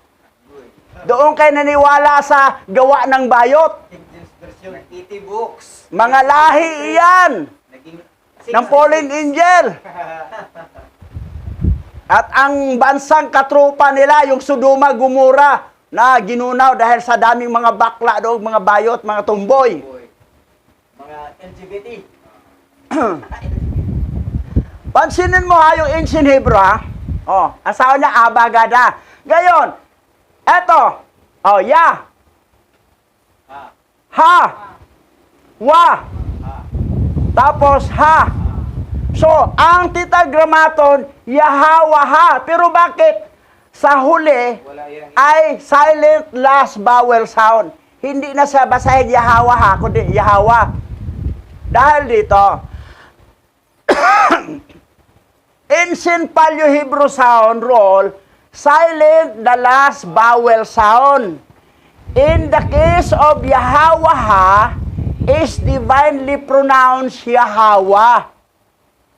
Doon kayo naniwala sa gawa ng bayot. King James Version, 80 books. Mga lahi iyan Naging ng fallen angel. At ang bansang katrupa nila, yung Sodoma Gomora, na ginunaw dahil sa daming mga bakla doon, mga bayot, mga tumboy. Boy. Mga LGBT. Pansinin mo ha, yung ancient Hebrew ha. Oh, asawa niya Abagada. Gayon, eto, oh, ya, Ha. ha, wa, Ha. tapos ha. So, ang titagramaton, Yahweh ha. Pero bakit sa huli Wala yan. ay silent last vowel sound? Hindi na siya basahin Yahweh ha, kundi Yahweh. Dahil dito, ancient Paleo-Hebrew sound roll, silent the last vowel sound. In the case of Yahweh, is divinely pronounced Yahweh.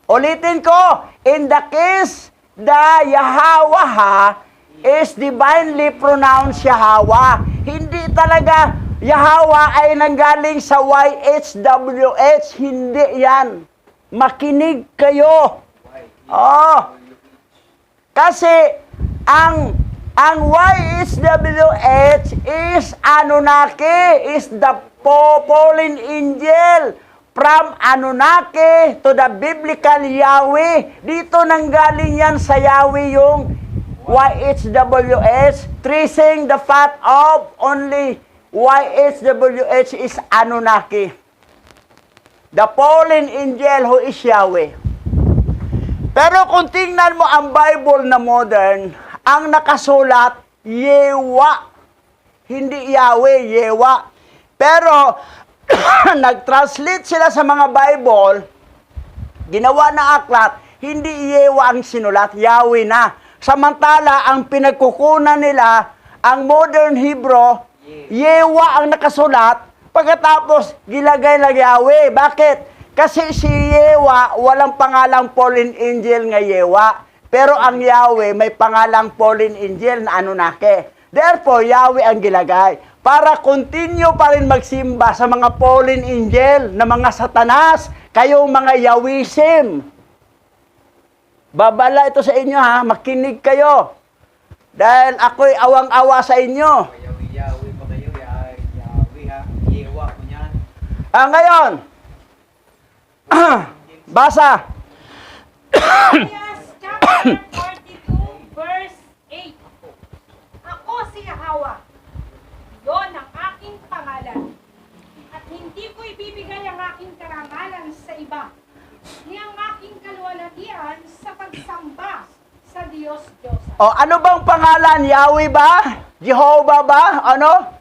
Ulitin ko, in the case, the Yahweh is divinely pronounced Yahweh. Hindi talaga Yahweh ay nanggaling sa YHWH. Hindi yan. Makinig kayo. Oh. Kasi ang YHWH is Anunnaki, is the fallen angel from Anunnaki to the biblical Yahweh. Dito nanggaling yan sa Yahweh yung YHWH, tracing the fact of only YHWH is Anunnaki. The fallen angel who is Yahweh. Pero kung tingnan mo ang Bible na modern, ang nakasulat, Yewa. Hindi Yahweh, Yewa. Pero, nag-translate sila sa mga Bible, ginawa na aklat, hindi Yewa ang sinulat, Yahweh na. Samantala, ang pinagkukunan nila, ang modern Hebrew, Yewa ang nakasulat, pagkatapos, gilagay lang Yahweh. Bakit? Kasi si Yewa, walang pangalang fallen angel nga Yewa. Pero ang Yahweh, may pangalang fallen angel na Anunnaki. Therefore, Yahweh ang gilagay. Para continue pa rin magsimba sa mga fallen angel na mga satanas, kayong mga Yahwism. Babala ito sa inyo ha, makinig kayo. Dahil ako'y awang-awa sa inyo. Yawi pa kayo, yawi ha. Yewa ko niyan. Ngayon, basa. Isaiah chapter 42 verse 8. Ako si Yahweh. Yon ang aking pangalan. At hindi ko ibibigay ang aking karangalan sa iba, ni ang aking kaluwalhatian sa pagsamba sa Diyos-Diyosan. O, ano bang pangalan? Yahweh ba? Jehovah ba? Ano?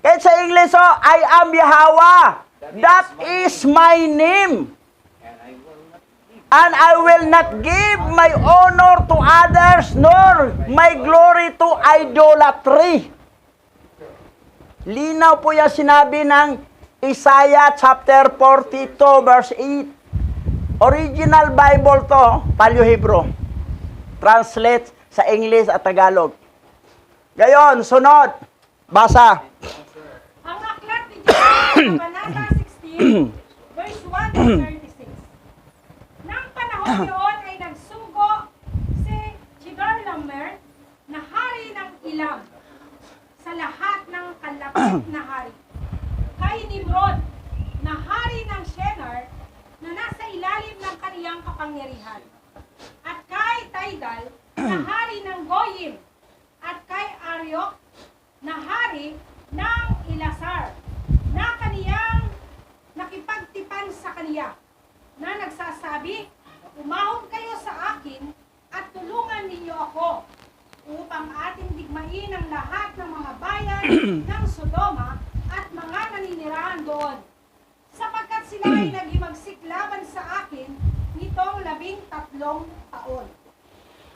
Kahit sa English, I am Yahweh. That is my name. And I will not give. And I will not give my honor to others, nor my glory to idolatry. Linaw po yan sinabi ng Isaiah chapter 42 verse 8. Original Bible to, Paleo-Hebrew. Translate sa English at Tagalog. Gayon, sunod. Basa. Ang aklat ni Jeremiah, Kabanata 16, verse 1 to 36. Nang panahon yun ay nagsugo si Chedorlaomer na hari ng Ilam sa lahat ng kalapit na hari. Kay Nimrod na hari ng Shinar na nasa ilalim ng kaniyang kapangyarihan. At kay Tidal na hari ng Goyim. At kay Ariok na hari ng Elasar na kaniyang nakipagtipan sa kaniya na nagsasabi, umahon kayo sa akin at tulungan ninyo ako upang ating digmain ang lahat ng mga bayan ng Sodoma at mga naninirahan doon. Sapagkat sila ay naghimagsik laban sa akin nitong 13 taon.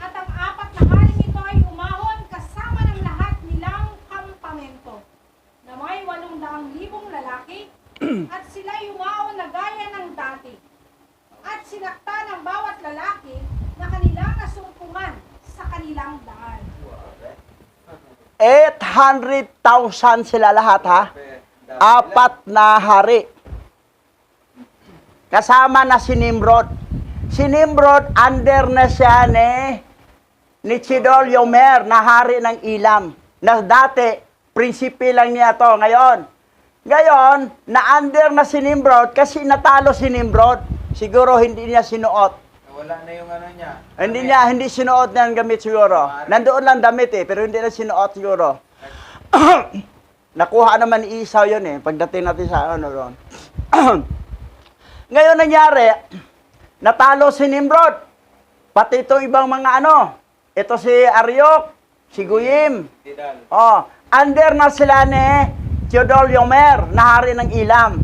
At ang 4 na haring ito ay umahon kasama ng lahat nilang kampamento na may 800,000 lalaki at sila'y umahon na gaya ng dati. At sinakta ng bawat lalaki na kanilang nasumpungan sa kanilang daan. 800,000 sila lahat ha. 4 na hari. Kasama na si Nimrod. Si Nimrod, under na siya ni Chedorlaomer na hari ng Ilam. Na dati, prinsipe lang niya to. Ngayon, na-under na si Nimrod kasi natalo si Nimrod. Siguro hindi niya sinuot. Wala na yung ano niya. Hindi sinuot niya ang gamit siguro. Nandoon lang damit pero hindi na sinuot siguro. Nakuha naman ni Esau yun pagdating natin sa ano ron. Ngayon nangyari, natalo si Nimrod. Pati itong ibang mga ito si Ariok, si Goyim. Tidal. Under na sila ni Chedorlaomer na hari ng Ilam.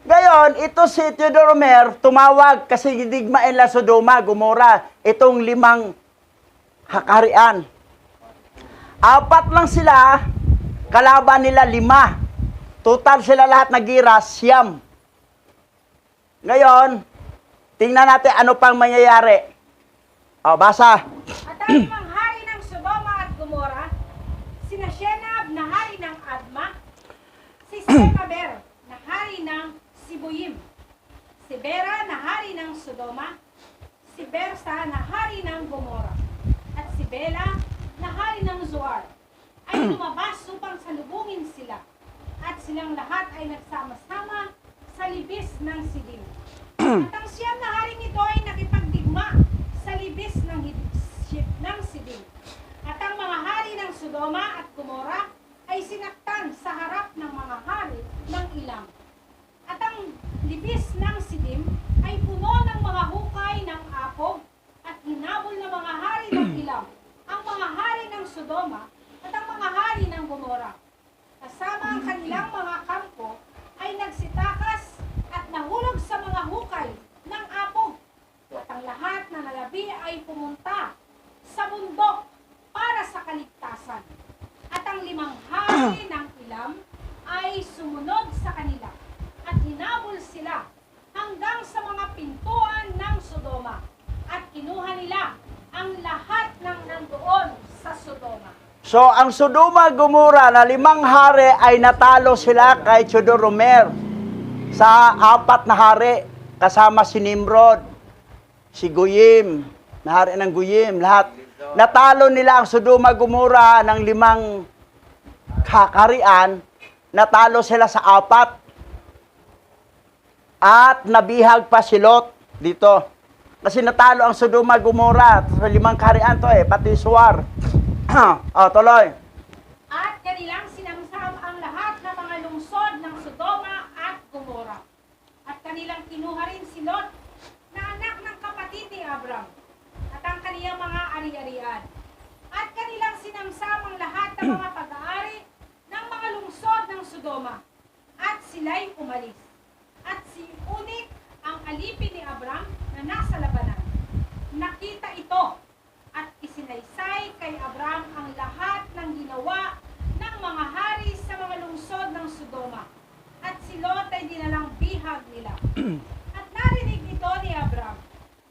Ngayon, ito si Chedorlaomer tumawag kasi digmain la Sodoma, Gomora, itong 5 hakarian. 4 lang sila, kalaban nila 5. Total sila lahat nagira 9. Ngayon, tingnan natin ano pang mangyayari. Basa. At ang 5 hari ng Sodoma at Gomora, sina Shenab na hari ng Adma, si Semaber na hari ng Siboyim, si Bera na hari ng Sodoma, si Bersa na hari ng Gomora, at si Bela na hari ng Zoar, ay lumabas upang salubungin sila, at silang lahat ay nagsama-sama sa libis ng Sidim. At ang 9 na haring ito ay nakipagdigma sa libis ng Sidim. At ang mga hari ng Sodoma at Gomora ay sinaktan sa harap ng mga hari ng Ilam. At ang libis ng Sidim ay puno ng mga hukay ng apog at hinabol ng mga hari ng Ilam, ang mga hari ng Sodoma at ang mga hari ng Gomora. Kasama ang kanilang mga kampo ay nagsitakas at nahulog sa mga hukay ng apog. At ang lahat na nalabi ay pumunta sa bundok para sa kaligtasan. At ang 5 hari ng Ilam ay sumunod sa kanila at hinabol sila hanggang sa mga pintuan ng Sodoma at kinuha nila ang lahat ng nandoon sa Sodoma. So, ang Sodoma Gomora na 5 hari ay natalo sila kay Chedorlaomer sa 4 na hari kasama si Nimrod, si Goyim, Nahari ng Guyim, lahat. Natalo nila ang Sodoma Gomora ng 5 kaharian, natalo sila sa 4. At nabihag pa si Lot dito. Kasi natalo ang Sodoma Gomora sa 5 kaharian to pati Suar. Tuloy. At kanilang sinamsam ang lahat ng mga lungsod ng Sodoma at Gomora. At kanilang kinuha rin si Lot na anak ng kapatid ni Abram at ang kaniyang mga ari-arian. At kanilang sinamsam ang lahat ng mga pag-aari ng mga lungsod ng Sodoma. At sila'y umalis. At si Unik ang alipin ni Abram na nasa labanan. Nakita ito at isinaysay kay Abram ang lahat ng ginawa ng mga hari sa mga lungsod ng Sodoma. At si Lot ay dinalang bihag nila. At narinig ito ni Abram.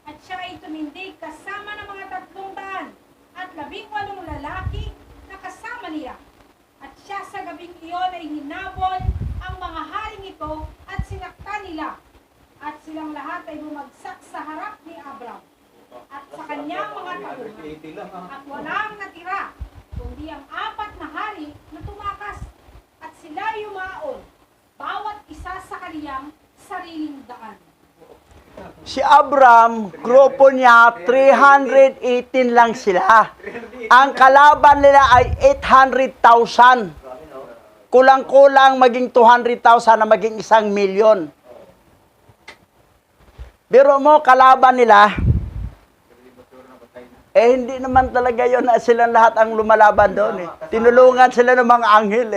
At siya ay tumindig kasama ng mga 300 at 18 lalaki na kasama niya. At siya sa gabing iyon ay hinabol ang mga haring ito at sinaktan nila. At silang lahat ay bumagsak sa harap ni Abram at sa kanyang mga tauhan. At walang natira, kundi ang 4 na hari na tumakas. At sila yumaon, bawat isa sa kaniyang sariling daan. Si Abram, grupo niya, 318 lang sila. Ang kalaban nila ay 800,000. Kulang-kulang maging 200,000 na maging 1,000,000. Pero mo, kalaban nila, hindi naman talaga yun na silang lahat ang lumalaban doon Tinulungan sila ng mga anghel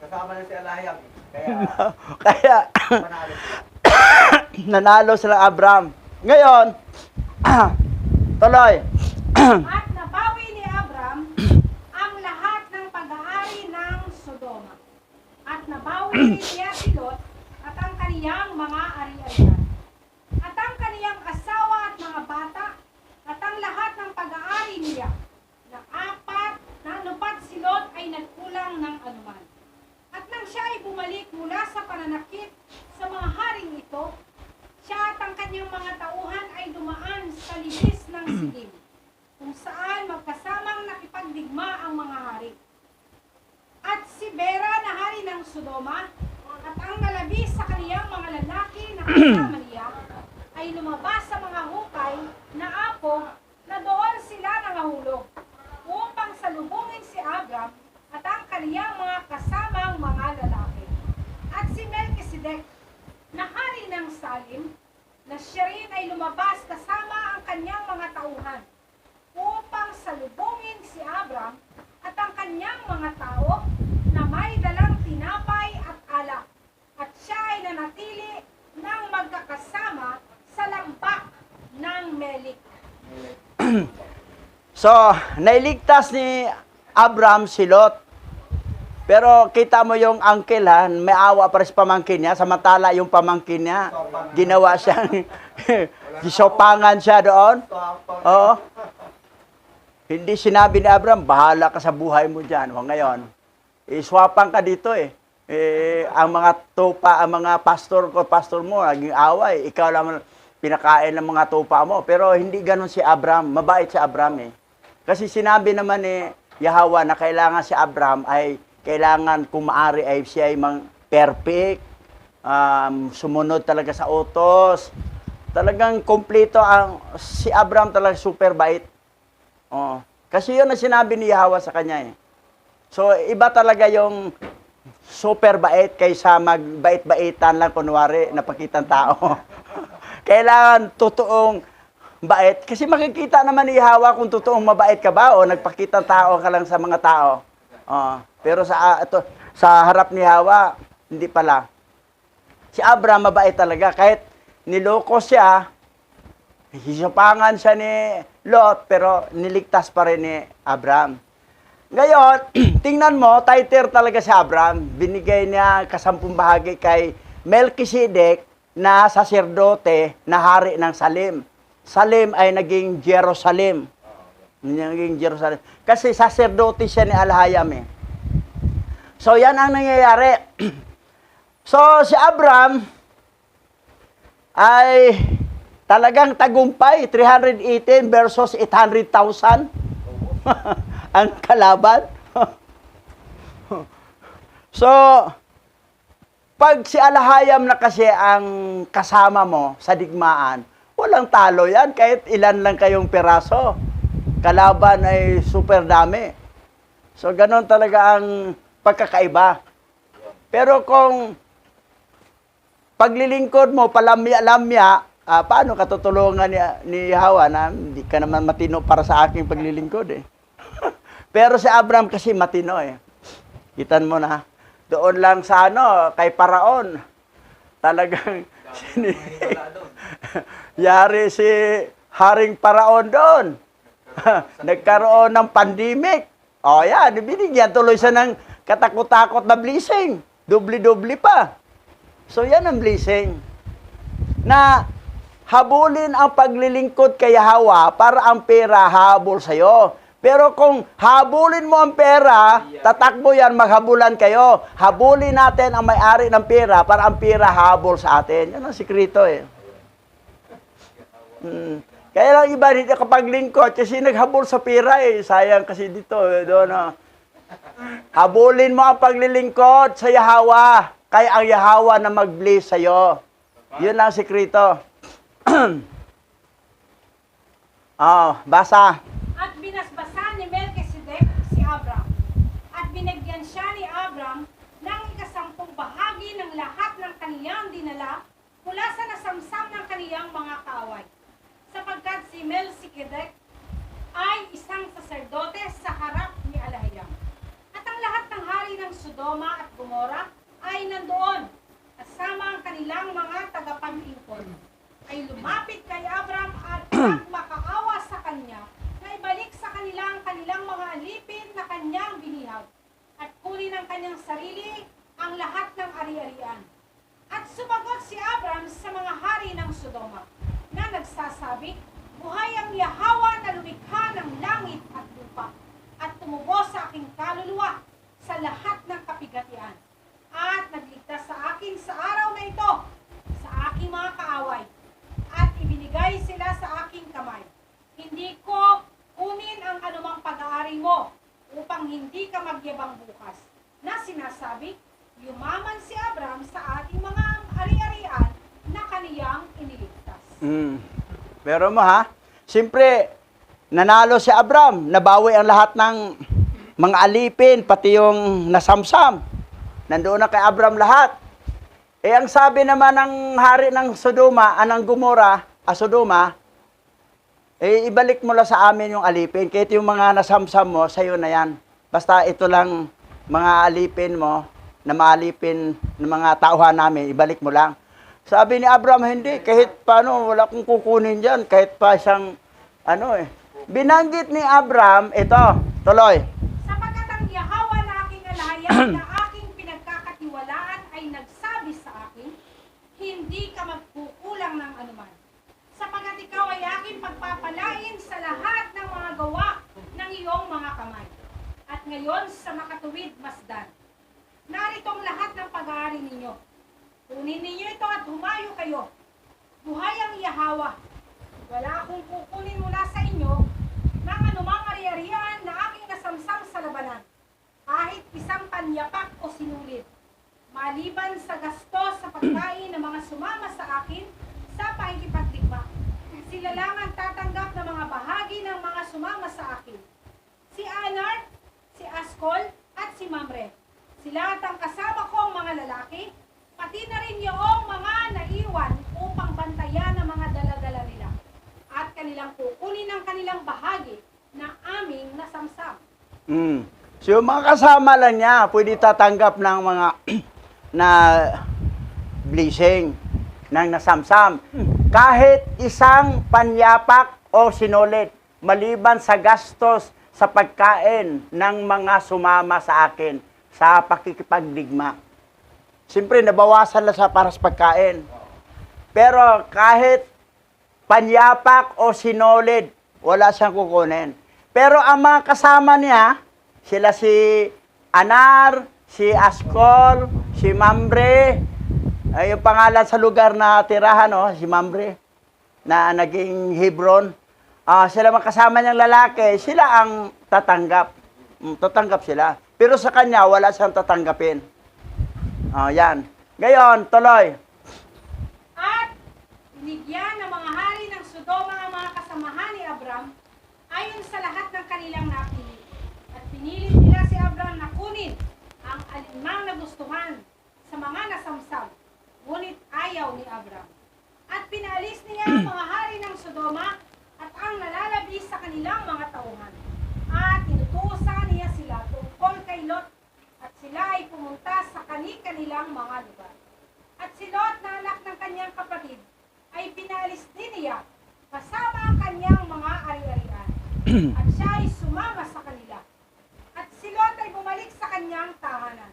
Kasama na si Alayang. Kaya, Panalo sila. nanalo sila Abram. Ngayon, tuloy. At nabawi ni Abram ang lahat ng pag-aari ng Sodoma. At nabawi niya si Lot at ang kaniyang mga ari-arian. At ang kaniyang asawa at mga bata at ang lahat ng pag-aari niya. Na 4 na anupat si Lot ay nagkulang ng anuman. At nang siya ay bumalik mula sa pananakit sa mga haring ito, siya at ang kanyang mga tauhan ay dumaan sa libis ng Sidim, kung saan magkasamang nakipagdigma ang mga hari. At si Bera na hari ng Sodoma at ang nalabis sa kaniyang mga lalaki na kasama niya ay lumabas sa mga hukay na apog na doon sila nangahulog upang salubungin si Abram at ang kaniyang mga kasamang mga lalaki. At si Melchizedek na hari ng Salim, na siya rin ay lumabas kasama ang kanyang mga tauhan upang salubungin si Abram at ang kanyang mga tao na may dalang tinapay at alak. At siya ay nanatili ng magkakasama sa lambak ng Melik. So, nailigtas ni Abram si Lot. Pero kita mo yung uncle may awa pa rin sa pamangkin niya. Samantala yung pamangkin niya, ginawa siyang, gisopangan siya doon. Oo. Hindi sinabi ni Abram, bahala ka sa buhay mo dyan. O ngayon, iswapang ka dito ang mga tupa, ang mga pastor mo, naging away. Ikaw lang pinakain ng mga tupa mo. Pero hindi ganun si Abram. Mabait si Abram Kasi sinabi naman ni Yahweh na kailangan si Abram ay kailangan kung maaari ay siya ay perfect, sumunod talaga sa utos. Talagang kompleto si Abram talaga super bait. Kasi yun ang sinabi ni Yahweh sa kanya So iba talaga yung super bait kaysa magbait-baitan lang kunwari napakitang tao. Kailangan totoong bait. Kasi makikita naman ni Yahweh kung totoong mabait ka ba o nagpakitang tao ka lang sa mga tao. Pero sa harap ni Hawa, hindi pala. Si Abram mabait talaga. Kahit niloko siya, hisupangan siya ni Lot, pero niligtas pa rin ni Abram. Ngayon, tingnan mo, tighter talaga si Abram. Binigay niya 10 bahagi kay Melchizedek na saserdote na hari ng Salim. Salim ay naging Jerusalem. Naging Jerusalem. Kasi saserdote siya ni Alhayam So, yan ang nangyayari. So, si Abram ay Talagang tagumpay, 318 versus 800,000 ang kalaban. So, pag si Alahayam na kasi ang kasama mo sa digmaan, walang talo yan kahit ilan lang kayong piraso. Kalaban ay super dami. So, ganon talaga ang pagkakaiba. Pero kung paglilingkod mo, palamya-lamya, paano ka tutulungan ni Hawa na hindi ka naman matino para sa aking paglilingkod eh. Pero si Abraham kasi matino eh. Kitan mo na. Doon lang sa kay Paraon. Talagang yari si Haring Paraon doon. Nagkaroon ng pandemic. O yan, binigyan tuloy siya ng katakot-takot na blessing. Dubli-dubli pa. So yan ang blessing. Na habulin ang paglilingkod kay Hawa para ang pera habol sa'yo. Pero kung habulin mo ang pera, tatakbo yan, maghabulan kayo. Habulin natin ang may-ari ng pera para ang pera habol sa atin. Yan ang sikrito eh. Kaya lang iba hindi kapag lingkod kasi naghabol sa pera eh. Sayang kasi dito. Doon, habulin mo ang paglilingkod sa Yahwa. Kaya ang Yahwa na mag-bless sa'yo. Yun lang ang sikrito. Basa. At binasbasan ni Melchizedek si Abram. At binigyan siya ni Abram ng 10 bahagi ng lahat ng kaniyang dinala mula sa nasamsam ng kaniyang mga kaaway. Sapagkat si Melchizedek ay isang saserdote sa harap ni Alahayam. At ang lahat ng hari ng Sodoma at Gomora ay nandoon, kasama ang kanilang mga tagapag-lingkod. Ay lumapit kay Abram at nagmakaawa sa kanya na ibalik sa kanilang mga alipin na kanyang binihag at kunin ang kanyang sarili ang lahat ng ari-arian. At sumagot si Abram sa mga hari ng Sodoma na nagsasabi, buhay ang Yahwa na lumikha ng langit at lupa at tumubo sa aking kaluluwa sa lahat ng kapigatian at nagligtas sa akin sa araw na ito sa aking mga kaaway at ibinigay sila sa aking kamay. Hindi ko kunin ang anumang pag-aari mo upang hindi ka magyabang bukas. Na sinasabi, yumaman si Abram sa ating mga ari-arian na kaniyang iniligtas. Pero mo siyempre, nanalo si Abram, nabawi ang lahat ng mga alipin, pati yung nasamsam. Nandoon na kay Abram lahat. Eh, ang sabi naman ng hari ng Sodoma, ng Gomora, Sodoma, ibalik mo lang sa amin yung alipin. Kahit yung mga nasamsam mo, sa'yo na yan. Basta ito lang, mga alipin mo, na maalipin ng mga tauhan namin, ibalik mo lang. Sabi ni Abram, hindi. Kahit paano, wala kong kukunin dyan. Kahit pa isang, Binanggit ni Abram, ito, tuloy. Sapagkat ang Yahwa na aking alahayam na aking pinagkakatiwalaan ay nagsabi sa akin, hindi ka magkukulang ng anuman. Sapagkat ikaw ay aking pagpapalain sa lahat ng mga gawa ng iyong mga kamay. At ngayon sa makatuwid masdan, naritong lahat ng pag-aari ninyo. Kunin ninyo ito at humayo kayo. Buhay ang Yahwa. Wala akong kukunin mula sa inyo ng anumang ari-arian na aking nasamsam sa labanan, kahit isang panyapak o sinulid, maliban sa gastos sa pagkain ng mga sumama sa akin sa pakikipagdigma. Sila lang ang tatanggap ng mga bahagi ng mga sumama sa akin. Si Anar, si Askol, at si Mamre. Sila at ang kasama kong mga lalaki, pati na rin yung mga naiwan upang bantayan ang mga dala-dala nila. At kanilang kukunin ang kanilang bahagi na aming nasamsam. So yung mga kasama lang niya, pwede tatanggap ng mga na blessing ng nasamsam. Kahit isang panyapak o sinulit, maliban sa gastos sa pagkain ng mga sumama sa akin sa pakikipagdigma. Siyempre, nabawasan lang para sa pagkain. Pero kahit panyapak o sinolid, wala siyang kukunin. Pero ang mga kasama niya, sila si Anar, si Askol, si Mamre, yung pangalan sa lugar na tirahan, si Mamre. na naging Hebron, sila makasama niyang lalaki, sila ang tatanggap. Tatanggap sila. Pero sa kanya, wala siyang tatanggapin. Yan. Ngayon, tuloy. At binigyan ng mga hari ng Sodoma ang mga kasamahan ni Abram ayon sa lahat ng kanilang napili. At pinilit nila si Abram na kunin ang alinmang nagustuhan sa mga nasamsam. Ngunit ayaw ni Abram. At pinaalis niya ang mga hari ng Sodoma at ang nalalabis sa kanilang mga tauhan. At tinutusan niya sila tungkol kay Lot at sila ay pumunta sa kani-kanilang mga lugar. At si Lot na anak ng kanyang kapatid ay pinaalis din niya kasama ang kanyang mga ari-arian. At siya ay sumama sa kanila. At si Lot ay bumalik sa kanyang tahanan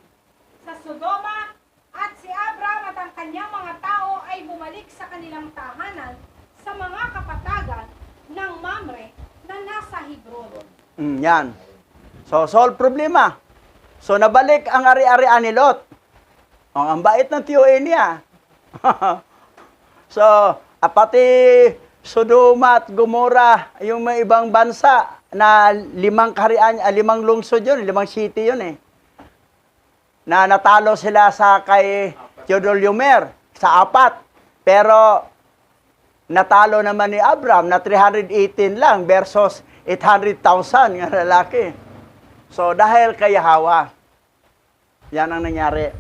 sa Sodoma, at si Abram at ang kanyang mga tao ay bumalik sa kanilang tahanan sa mga kapatagan ng Mamre na nasa Hebron. Yan. So, solve problema. So, nabalik ang ari-arian ni Lot. Ang bait ng tiyuin niya. So, pati Sodoma at Gomora, yung may ibang bansa na 5 kaharian, 5 lungsod yun, 5 city yun eh. Na natalo sila sa kay Chedorlaomer sa 4. Pero natalo naman ni Abram na 318 lang versus 800,000 ng lalaki. So, dahil kay Yahweh, yan ang nangyari.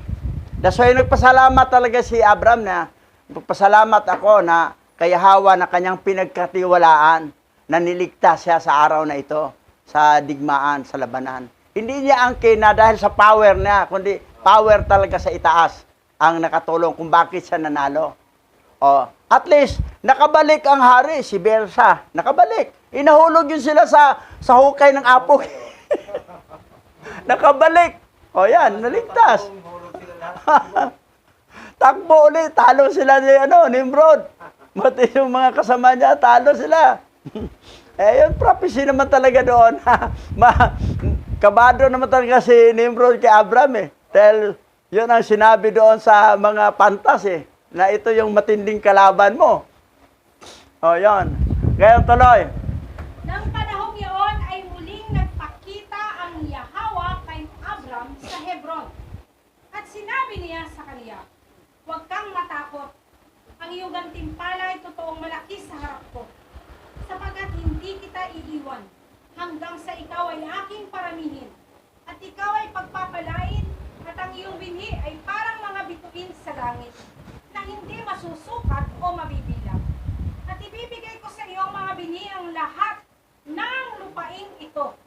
That's why nagpasalamat talaga si Abram na nagpasalamat ako na kay Yahweh na kanyang pinagkatiwalaan na niligtas siya sa araw na ito, sa digmaan, sa labanan. Hindi niya angkin na dahil sa power niya, kundi power talaga sa itaas ang nakatulong kung bakit siya nanalo. At least, nakabalik ang hari, si Bersa. Nakabalik. Inahulog yun sila sa hukay ng apog. Nakabalik. Yan, naligtas. Takbo ulit, talo sila ni Nimrod. Mati yung mga kasama niya, talo sila. Yung prophecy naman talaga doon. Kabado naman talaga si Nimrod kay Abram eh. Dahil yun ang sinabi doon sa mga pantas eh. Na ito yung matinding kalaban mo. Yun. Ngayon tuloy. Nang panahong iyon ay muling nagpakita ang Yahweh kay Abram sa Hebron. At sinabi niya sa kaniya, huwag kang matakot. Ang iyong gantimpala ay totoong malaki sa harap ko. Sapagkat hindi kita iiwan hanggang sa ikaw ay aking paramihin. At ikaw ay pagpapalain at ang iyong binhi ay parang mga bituin sa langit na hindi masusukat o mabibilang. At ibibigay ko sa iyong mga binhi ang lahat ng lupaing ito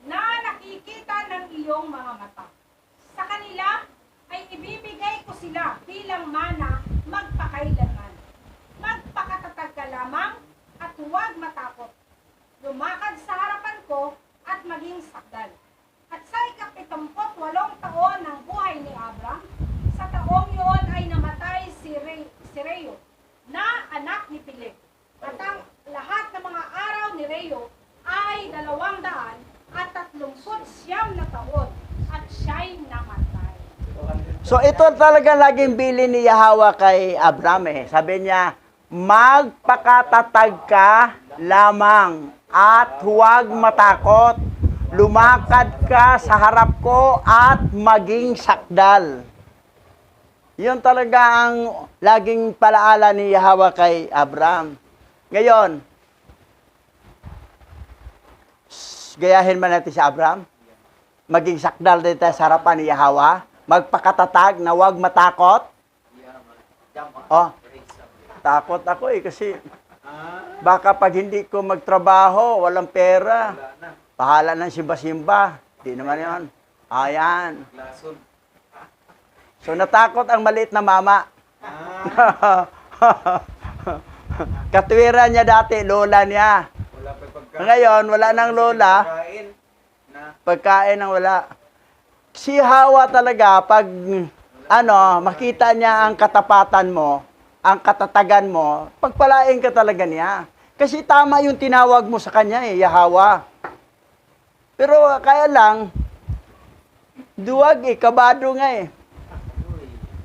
na nakikita ng iyong mga mata. Sa kanila ay ibibigay ko sila bilang mana magpakailanman. Magpakatatag ka lamang at huwag matakot. Lumakad sa harapan ko at maging sakdal. At sa 78 taon ng buhay ni Abram, sa taong yun ay namatay si Reo na anak ni Peleg. At ang lahat ng mga araw ni Reo ay 239 na taon at siya'y namatay. So ito talaga laging bili ni Yahweh kay Abram eh. Sabi niya, magpakatatag ka lamang at huwag matakot. Lumakad ka sa harap ko at maging sakdal. Yun talaga ang laging palaala ni Yahweh kay Abram. Ngayon, gayahin man natin si Abram. Maging sakdal din tayo sa harapan ni Yahweh. Magpakatatag na huwag matakot. Takot ako kasi baka pag hindi ko magtrabaho, walang pera, pahala ng simba-simba. Di naman yun. Ayan. So natakot ang maliit na mama. Katwiran niya dati, lola niya. Ngayon, wala nang lola. Pagkain ang wala. Si Hawa talaga, pag makita niya ang katapatan mo, ang katatagan mo, pagpalain ka talaga niya. Kasi tama yung tinawag mo sa kanya Yahweh. Pero kaya lang, duwag kabado nga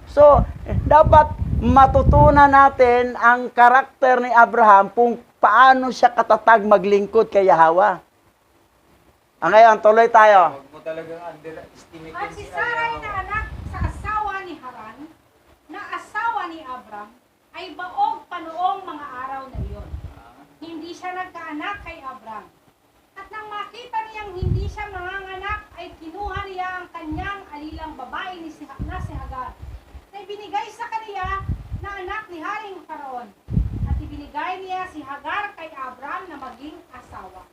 So, dapat matutunan natin ang karakter ni Abraham kung paano siya katatag maglingkod kay Yahweh. Ngayon, tuloy tayo. Huwag mo talagang underestimate At si Sarai na anak sa asawa ni Haran, na asawa ni Abram, ay baog pa noong mga araw na iyon. Hindi siya nagkaanak kay Abram. At nang makita niyang hindi siya manganganak, ay kinuha niya ang kanyang alilang babae na si Hagar, na ibinigay sa kaniya na anak ni Haring Faraon. At ibinigay niya si Hagar kay Abram na maging asawa.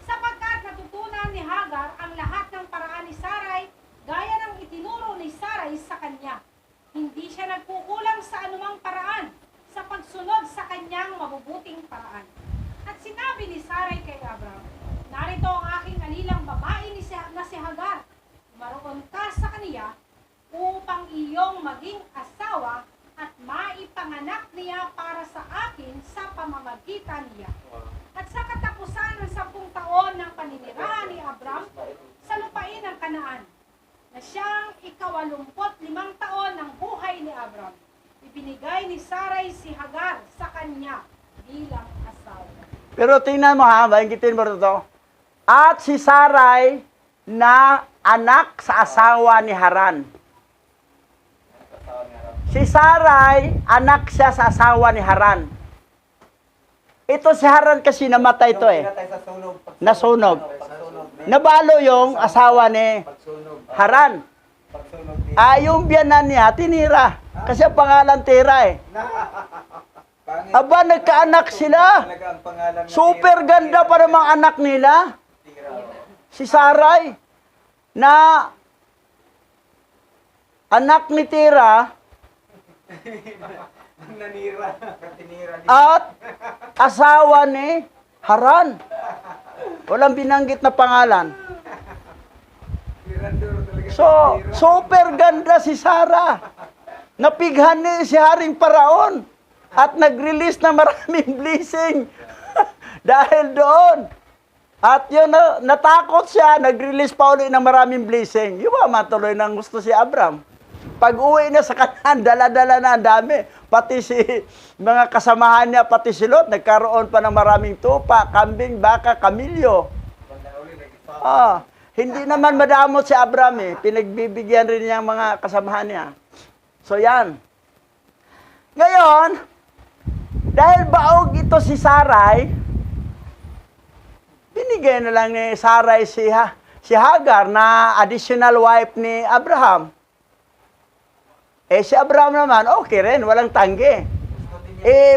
Sapagkat natutunan ni Hagar ang lahat ng paraan ni Sarai, gaya ng itinuro ni Sarai sa kanya. Hindi siya nagkukulang sa anumang paraan sa pagsunod sa kanyang mabubuting paraan. At sinabi ni Sarai kay Abram, narito ang aking alilang babae na si Hagar. Maroon ka sa kaniya upang iyong maging asawa at maipanganak niya para sa akin sa pamamagitan niya. At sa katapusan ng 10 taon ng paninirahan ni Abram sa lupain ng Kanaan, na siyang 85 taon ng buhay ni Abram, ibinigay ni Sarai si Hagar sa kanya bilang asawa. Pero tingnan mo ha, banggitin mo ito. At si Sarai na anak sa asawa ni Haran. Si Sarai, anak siya sa asawa ni Haran. Ito si Haran kasi namatay ito eh. Nasunog. Nabalo yung asawa ni Haran. Yung biyanan niya, tinira. Kasi ang pangalan tira eh. Aba, nagkaanak sila. Super ganda pa namang anak nila. Si Sarai, na anak ni Tira, at asawa ni Haran. Walang binanggit na pangalan. So, super ganda si Sarah. Napighan ni si Haring Paraon. At nag-release na maraming blessing. Dahil doon. At yun, natakot siya, nag-release pa ulit ng maraming blessing. Yung ba, matuloy ng gusto si Abram. Pag uwi niya sa Kanaan, dala-dala na ang dami. Pati si mga kasamahan niya, pati si Lot, nagkaroon pa ng maraming tupa, kambing, baka, kamilyo. Hindi naman madamot si Abram eh. Pinagbibigyan rin niya ang mga kasamahan niya. So yan. Ngayon, dahil baog ito si Sarai, binigay na lang ni Sarai si Hagar na additional wife ni Abraham. Si Abraham naman, okay rin, walang tanggi.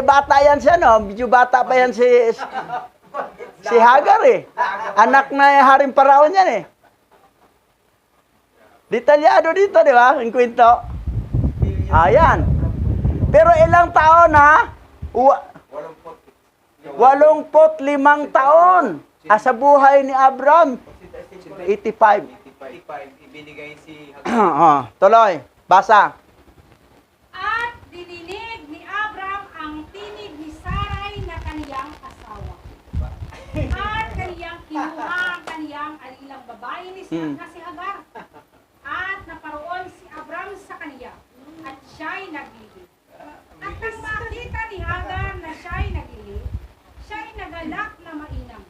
Bata yan siya, no? Medyo bata pa yan si Hagar eh. Anak na Haring Paraon yan eh. Detalyado dito, di ba? Ang kwento. Ayan. Pero ilang taon ha? 85 taon. Sa buhay ni Abram. 85. Ibinigay si Hagar. Tuloy. Basa. At dininig ni Abram ang tinig ni Sarai na kaniyang asawa. At kaniyang kinuha ang kaniyang alilang babae na si Hagar. At naparoon si Abram sa kaniya. At siya'y naglili. At nang makita ni Hagar na siya'y naglili, siya'y nagalak na mainam.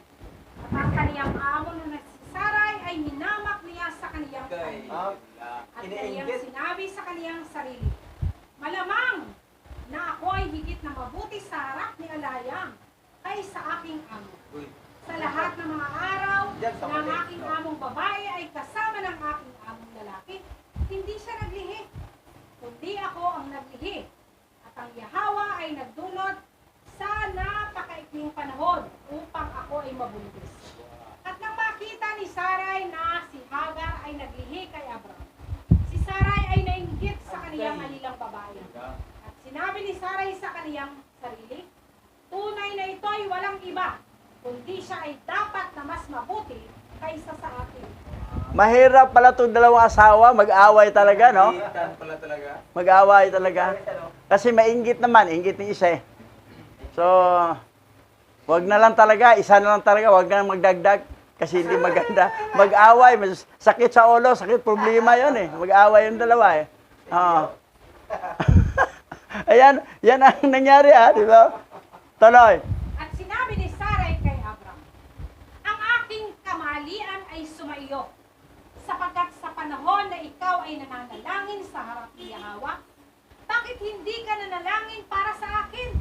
At ang kaniyang amo na si Sarai ay minamak niya sa kaniyang sarili. At kaniyang sinabi sa kaniyang sarili, malamang na ako ay higit na mabuti sa harap ni Alayang kaysa aking amo. Sa lahat ng mga araw ng aking among babae ay kasama ng aking among lalaki, hindi siya naglihi, kundi ako ang naglihi. At ang Yahawa ay nagdulot sa napakaikling panahon upang ako ay mabuntis. At nang makita ni Sarai na si Hagar ay naglihi kay Abram, si Sarai ay nainggit sa kaniyang alilang babae. At sinabi ni Sarai sa kaniyang sarili, tunay na ito'y walang iba, kundi siya ay dapat na mas mabuti kaysa sa akin. Mahirap pala itong dalawang asawa, mag-away talaga, no? Mag-away talaga. Kasi mainggit naman, inggit ni isa eh. So, wag na lang talaga, isa na lang talaga, wag na magdagdag. Kasi hindi maganda. Mag-away, sakit sa ulo, sakit problema yun eh. Mag-away yung dalawa eh. Ayan, yan ang nangyari di ba? Tuloy. At sinabi ni Sarai kay Abram, ang aking kamalian ay sumaiyo, sapagkat sa panahon na ikaw ay nananalangin sa harap ni Yahweh, bakit hindi ka nanalangin para sa akin,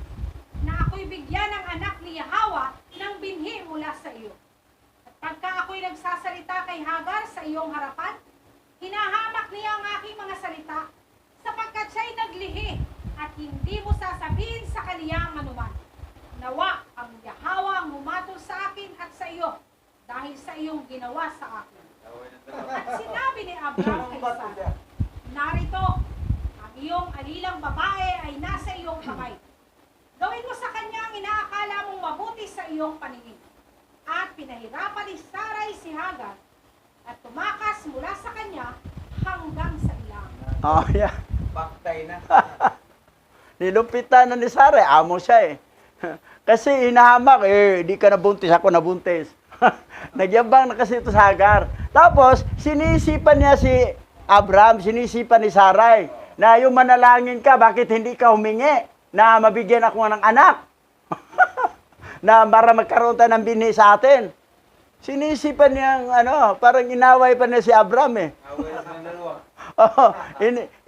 na ako'y bigyan ng anak ni Yahweh ng binhi mula sa iyo? At pagka ako'y nagsasalita kay Hagar sa iyong harapan, hinahamak niya ang aking mga salita, sapagkat siya'y naglihi at hindi mo sasabihin sa kaniya manuman. Nawa ang Yahweh ang humatol sa akin at sa iyo dahil sa iyong ginawa sa akin. At sinabi ni Abram kay Sarah, narito, ang iyong alilang babae ay nasa iyong kamay. Gawin mo sa kanya ang inaakala mong mabuti sa iyong paningin. At pinahirapan ni Sarai si Hagar at tumakas mula sa kanya hanggang sa ilang. Oh, yeah. Baktay na. Nilumpitan na ni Sarah, amo siya Kasi hinahamak, di ka nabuntis, ako nabuntis. Nagyabang na kasi ito sa Hagar. Tapos, sinisipan niya si Abram, sinisipan ni Sarai, na yung manalangin ka, bakit hindi ka humingi na mabigyan ako ng anak? Na para magkaroon tayo ng binhi sa atin. Sinisipan niyang, parang inaway pa niya si Abram Away na silang dalawa.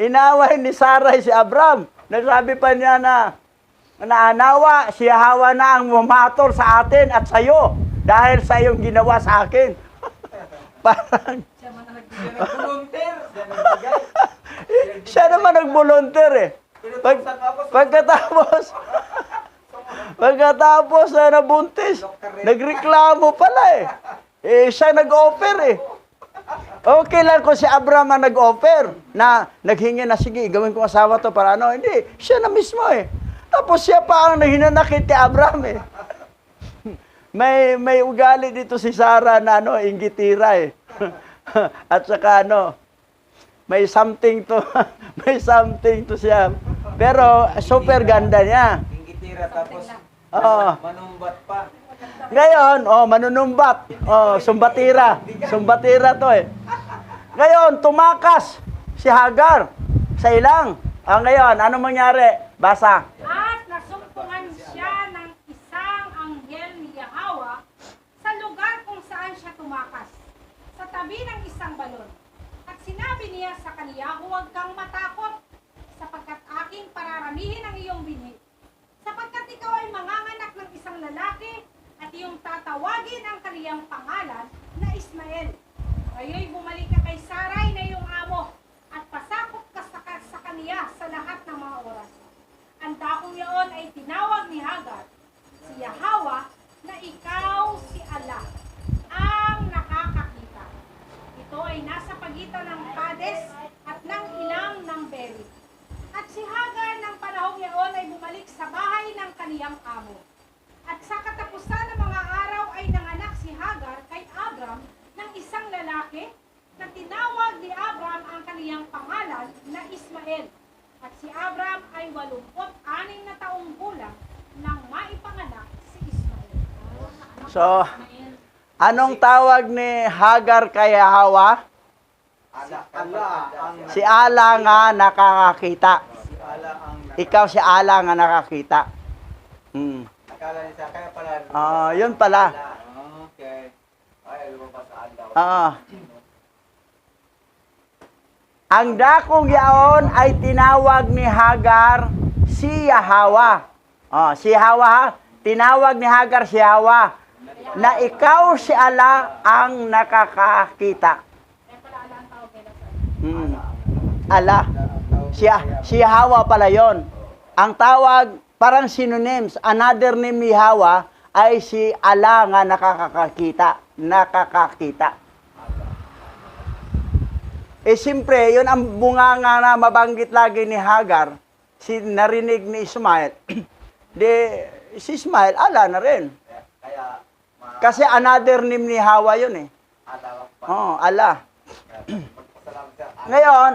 Inaway ni Sarai si Abram. Nagsabi pa niya na naanawa, si Yahweh na ang bumatol sa atin at sa iyo dahil sa iyong ginawa sa akin. Parang Siya nag-volunteer. Siya nagbigay. siya naman nag-volunteer Pinutusan ako sa Pagkatapos na nabuntis, nagreklamo pala siya nag-offer Okay lang kung si Abram ang nag-offer na naghingi na, sige, gawin ko asawa to para Hindi, siya na mismo Tapos siya pa ang hinanakit kay Abram May ugali dito si Sarah na inggitira At saka may something to siya. Pero super ganda niya. Ingitira tapos Oo. manumbat pa. Ngayon, manunumbat. Sumbatira. Sumbatira to Ngayon, tumakas si Hagar sa ilang. Ngayon, ano mangyari? Basa. At nasumpungan siya ng isang anghel ni Yahweh sa lugar kung saan siya tumakas, sa tabi ng isang balon. At sinabi niya sa kaniya, huwag kang matakot, sapagkat aking pararamihin ang iyong binhi. Sapagkat ikaw ay manganganak ng isang lalaki, at iyong tatawagin ang kaniyang pangalan na Ismael. Ngayon bumalik ka kay Sarai na iyong amo, at pasakop ka sa kaniya sa lahat ng mga oras. Ang dakong yaon ay tinawag ni Hagar, si Yahweh, na ikaw si Allah, ang nakakakita. Ito ay nasa pagitan ng Hades at ng ilang ng Beri. At si Hagar ng panahong yaon ay bumalik sa bahay ng kaniyang amo. At sa katapusan ng mga araw ay nanganak si Hagar kay Abram ng isang lalaki na tinawag ni Abram ang kaniyang pangalan na Ismael. At si Abram ay 86 na taong gulang nang maipanganak si Ismael. So, anong tawag ni Hagar kay Yahweh? Allah ang Si Allah nga nakakakita. Si Allah ang Ikaw si Allah nga nakakita. Akala ni sa kaya pala. Yun pala. Okay. Ay, lumabas sa Allah. Ang dakong yaon ay tinawag ni Hagar si Yahweh. Si Yahweh, tinawag ni Hagar si Yahweh na ikaw si Allah ang nakakakita. Allah. Si Yahweh pala yon. Ang tawag, parang synonyms, another name ni Yahweh ay si Allah nga nakakakita. Nakakakita. Siyempre, yun ang bunganga na mabanggit lagi ni Hagar, narinig ni Ismael. Si Ismael, Allah na rin. Kaya Kasi another name ni Hawa yun Allah Allah. Salamat sa Ngayon,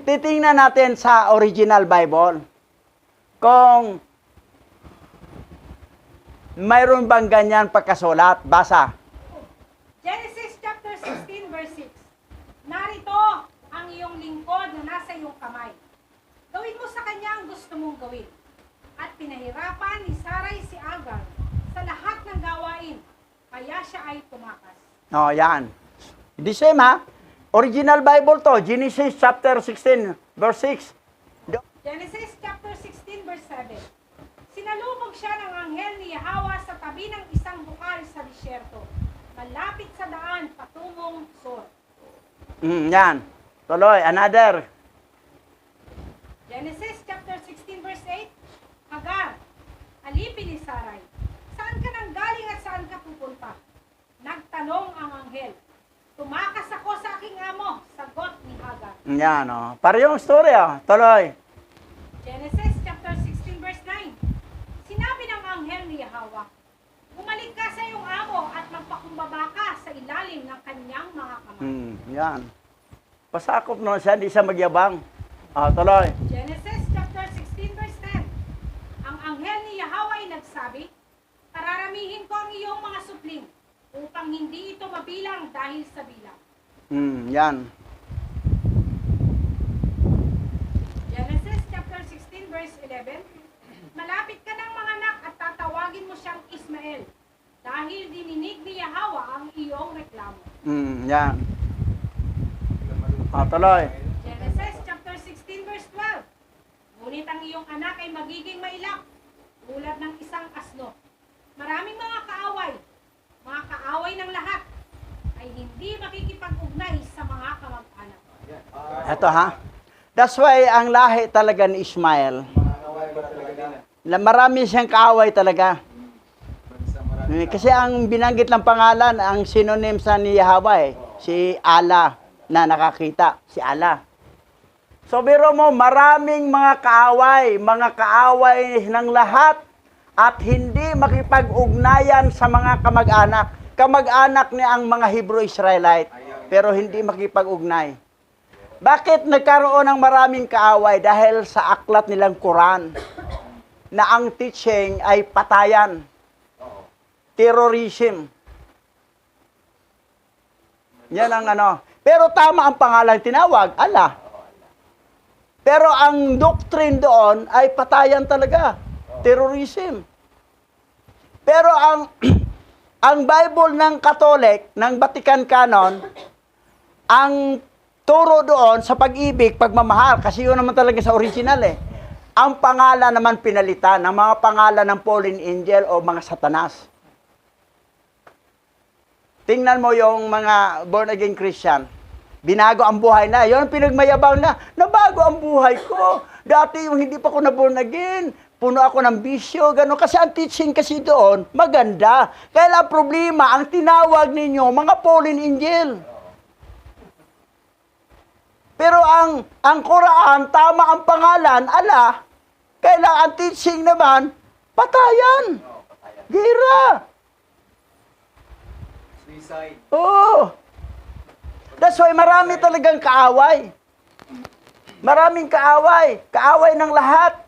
titingnan natin sa original Bible. Kung mayroon bang ganyan pagkasulat, basa. Genesis chapter 16 verse 6. Narito ang iyong lingkod na nasa iyong kamay. Gawin mo sa ang gusto mong gawin. At pinahirapan ni Sarai si Agar sa lahat ng gawain, kaya siya ay tumakas. Oh, yan. The same ha. Original Bible to, Genesis chapter 16, verse 6. Genesis chapter 16 verse 7. Sinalubog siya ng anghel ni Yahweh sa tabi ng isang bukal sa disyerto, malapit sa daan patungong Sur. Yan. Tuloy, another. Genesis chapter 16 verse 8. Hagar, alipin ni Sarai, saan ka nang galing at saan ka pupunta? Nagtanong ang anghel. Tumakas ako sa aking amo, sagot ni Hagar. Yan, oh. Parehong story, oh. Tuloy. Genesis chapter 16 verse 9. Sinabi ng anghel ni Yahweh, bumalik ka sa iyong amo at magpakumbaba ka sa ilalim ng kanyang mga kamay. Yan. Pasakop naman siya, hindi siya magyabang. Tuloy. Genesis chapter 16 verse 10. Ang anghel ni Yahweh ay nagsabi, pararamihin ko ang iyong mga supling upang hindi ito mabilang dahil sa bilang. Yan. Genesis chapter 16 verse 11. Malapit ka ng mga anak at tatawagin mo siyang Ismael dahil dininig ni Yahweh ang iyong reklamo. Yan. Tuloy. Genesis chapter 16 verse 12. Ngunit ang iyong anak ay magiging mailap, tulad ng isang asno. Maraming mga kaaway ng lahat, ay hindi makikipag-ugnay sa mga kamag-anak. Ito ha. That's why ang lahi talaga ni Ismael, marami siyang kaaway talaga. Kasi ang binanggit ng pangalan, ang synonym sa ni Yahweh, si Allah na nakakita, si Allah. So biro mo, maraming mga kaaway ng lahat at hindi makipag-ugnayan sa mga kamag-anak. Kamag-anak niya ang mga Hebrew Israelite, pero hindi makipag-ugnay. Bakit nagkaroon ng maraming kaaway? Dahil sa aklat nilang Quran, na ang teaching ay patayan, terrorism. Yan ang ano. Pero tama ang pangalan tinawag, Allah. Pero ang doctrine doon ay patayan talaga, terrorism. Pero ang Bible ng Catholic, ng Vatican Canon, ang turo doon sa pag-ibig, pagmamahal, kasi yun naman talaga sa original eh. Ang pangalan naman pinalitan, ang mga pangalan ng fallen angel o mga satanas. Tingnan mo yung mga born-again Christian. Binago ang buhay na. Yun ang pinagmayabang na. Nabago ang buhay ko. Dati yung hindi pa ako na-born-again. Puno ako ng bisyo. Gano'n. Kasi ang teaching kasi doon, maganda. Kaya lang problema, ang tinawag ninyo, mga fallen angel. Pero ang Quran, tama ang pangalan, Allah. Kaya lang ang teaching naman, patayan. Gira. Suicide. Oo. That's why marami talagang kaaway. Maraming kaaway. Kaaway ng lahat.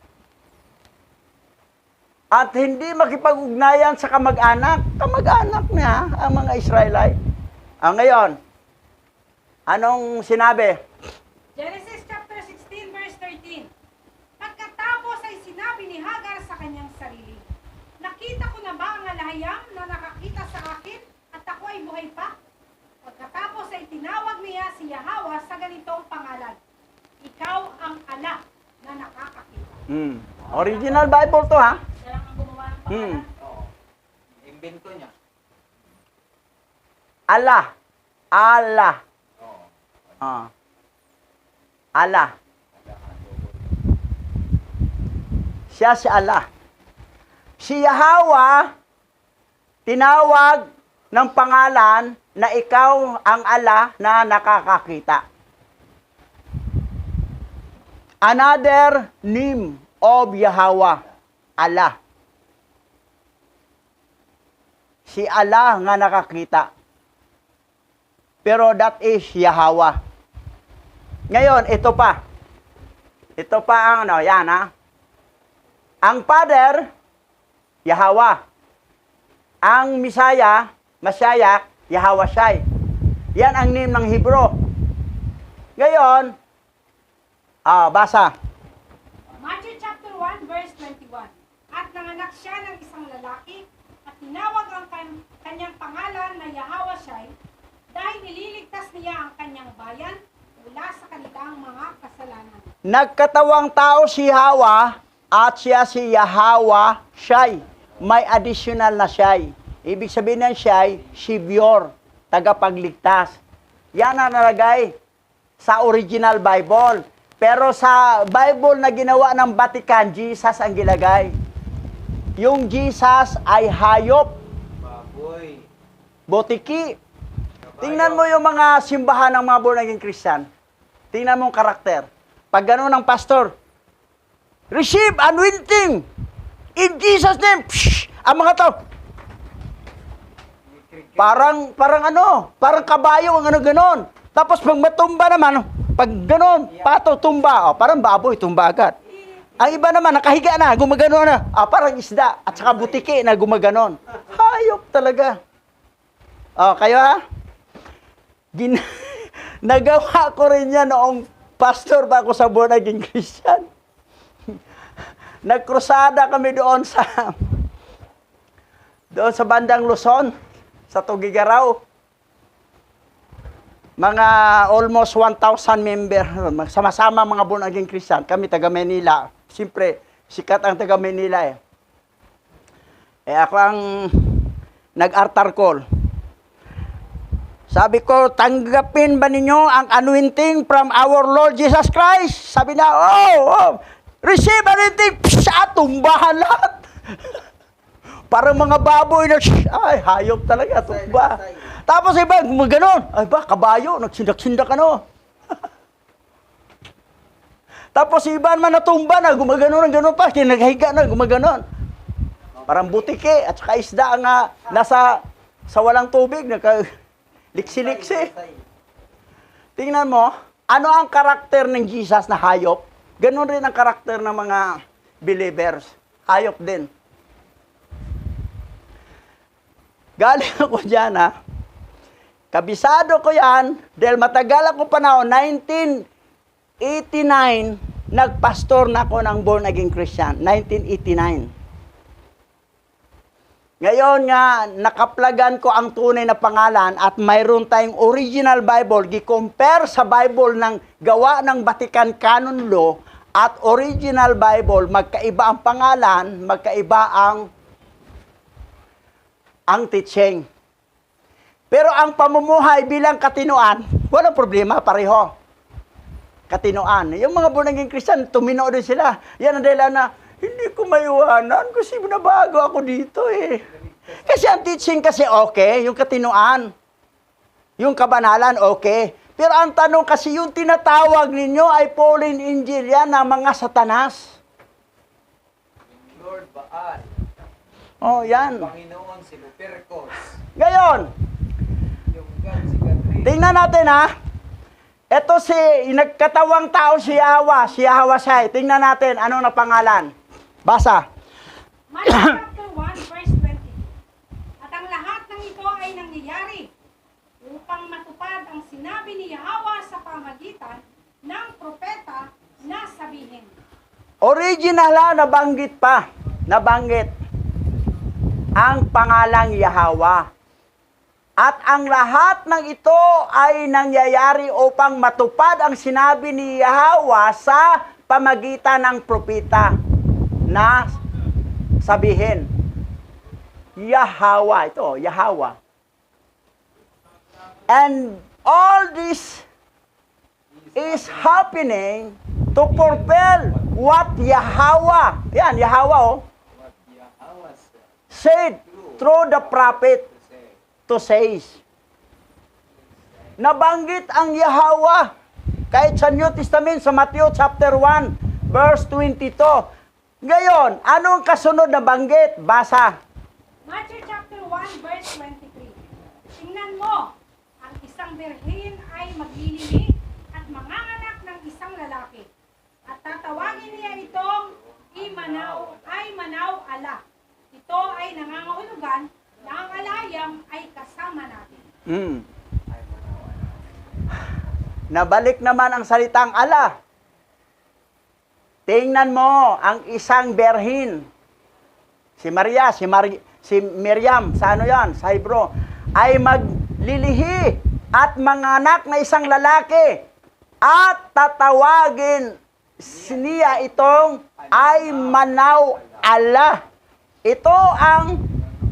At hindi makipag-ugnayan sa kamag-anak. Kamag-anak niya, ang mga Israelite. Ngayon, anong sinabi? Genesis chapter 16 verse 13. Pagkatapos ay sinabi ni Hagar sa kanyang sarili, nakita ko na ba ang alahayam na nakakita sa akin at ako ay buhay pa? Pagkatapos ay tinawag niya si Yahweh sa ganitong pangalan, ikaw ang Allah na nakakakita. Original Bible to ha? Siya lang ang gumawa ng pangalan. Invento niya. Allah. Allah. Oo. Allah. Siya si Allah. Si Yahweh, tinawag ng pangalan na ikaw ang Allah na nakakakita. Another name of Yahweh, Allah. Si Allah nga nakakita. Pero that is Yahweh. Ngayon, ito pa. Ito pa ang ano, yan ha. Ang Father, Yahweh. Ang Messiah, Yahweh Shai. Yan ang name ng Hebrew. Ngayon, basa. Matthew 1. At nanganak siya ng isang lalaki at tinawag ang kanyang pangalan na Yahweh dahil nililigtas niya ang kanyang bayan mula sa kanilang mga kasalanan. Nagkatawang tao si Hawa at siya si Yahweh Shai. May additional na Shai. Ibig sabihin ng Shai, Savior, tagapagligtas. Yan ang nalagay sa original Bible. Pero sa Bible na ginawa ng Vatican, Jesus ang gilagay. Yung Jesus ay hayop, Baboy. botiki. Tingnan mo yung mga simbahan ng mga born again Christian. Tingnan mo yung karakter. Pag gano'n ng pastor, receive anointing in Jesus' name. Psh! Ang mga tao, parang kabayo ang gano'n. Tapos pag matumba naman, pag gano'n, pato, tumba. Oh, parang baboy, tumba agad. Ang iba naman, nakahiga na, gumaganon na. Parang isda, at saka butiki na gumaganon. Hayop talaga. Kayo ha? Nagawa ko rin yan noong pastor pa ako sa born again Christian. Nagkrusada kami doon sa bandang Luzon, sa Tugigaraw. Mga almost 1,000 member, sama-sama mga born again Christian. Kami taga Manila. Siyempre, sikat ang taga Manila eh. Ako ang nag-altar call. Sabi ko, tanggapin ba ninyo ang anointing from our Lord Jesus Christ? Sabi na, receive anointing. Tumbahan lahat. Parang mga baboy na, hayop talaga, tumba. Tapos iba, gano'n. Kabayo, nagsindak-sindak ano. Tapos iba naman natumba na, gumaganon pa, kinaghiga na, gumaganon. Parang butike, at saka isda nga, nasa, sa walang tubig, liksi-liksi. Tingnan mo, ano ang karakter ng Jesus na hayop? Ganon rin ang karakter ng mga believers. Hayop din. Galing ako dyan, ha? Kabisado ko yan, dahil matagal ako panahon, 1989, nagpastor na ako ng born again Christian, 1989. Ngayon nga, nakaplagan ko ang tunay na pangalan at mayroon tayong original Bible, gi-compare sa Bible ng gawa ng Vatican Canon Law at original Bible, magkaiba ang pangalan, magkaiba ang teaching. Pero ang pamumuhay bilang katinuan, walang problema, pareho. Katinuan. Yung mga born again Christian, tumino din sila. Yan ang dahilan na, hindi ko maiwanan kasi nabago ako dito eh. Kasi ang teaching kasi okay, yung katinuan. Yung kabanalan okay. Pero ang tanong kasi yung tinatawag ninyo ay fallen angel yan na mga satanas. Lord Baal. Yan. Panginoon si Lupercos. Ngayon, Yung God si Gadri. tingnan natin ha. Ito si nagkatawang tao si Yahweh Shai. Tingnan natin ano na pangalan. Basa. Matthew chapter 1 verse 20. At ang lahat ng ito ay nangyayari upang matupad ang sinabi ni Yahweh sa pamagitan ng propeta na sabihin. Original nabanggit ang pangalang Yahweh. At ang lahat ng ito ay nangyayari upang matupad ang sinabi ni Yahweh sa pamagitan ng propeta na sabihin. Yahweh, ito, Yahweh. And all this is happening to fulfill what Yahweh, yan, Yahweh, What Yahweh said through the prophet to say. Nabanggit ang Yahweh kahit sa New Testament sa Matthew chapter 1 verse 22. Ngayon, anong kasunod na banggit? Basa. Matthew chapter 1 verse 23. Tingnan mo, ang isang birhen ay maglilimi at manganganak ng isang lalaki. At tatawagin niya itong Manaw Ala. Ito ay nangangahulugan na ang alayam ay kasama natin. Nabalik naman ang salitang ala. tingnan mo ang isang berhin. Si Maria, si Miriam, sa ano yan, sa Hebro, ay maglilihi at manganak na isang lalaki at tatawagin niya itong ay manaw ala. Ito ang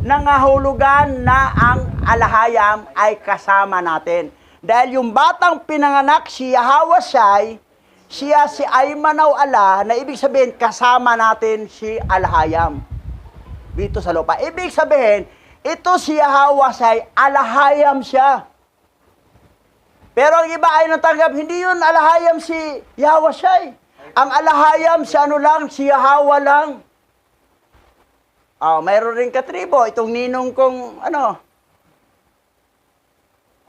nangahulugan na ang alahayam ay kasama natin. Dahil yung batang pinanganak si Yahawashai, siya si ay manaw ala, na ibig sabihin kasama natin si alahayam dito sa lupa. Ibig sabihin, ito si Yahawashai, alahayam siya. Pero ang iba ay natanggap, hindi yun alahayam si Yahawashai. Ang alahayam si ano lang, si Yahawa lang. Mayroon rin katribo, itong ninong kong,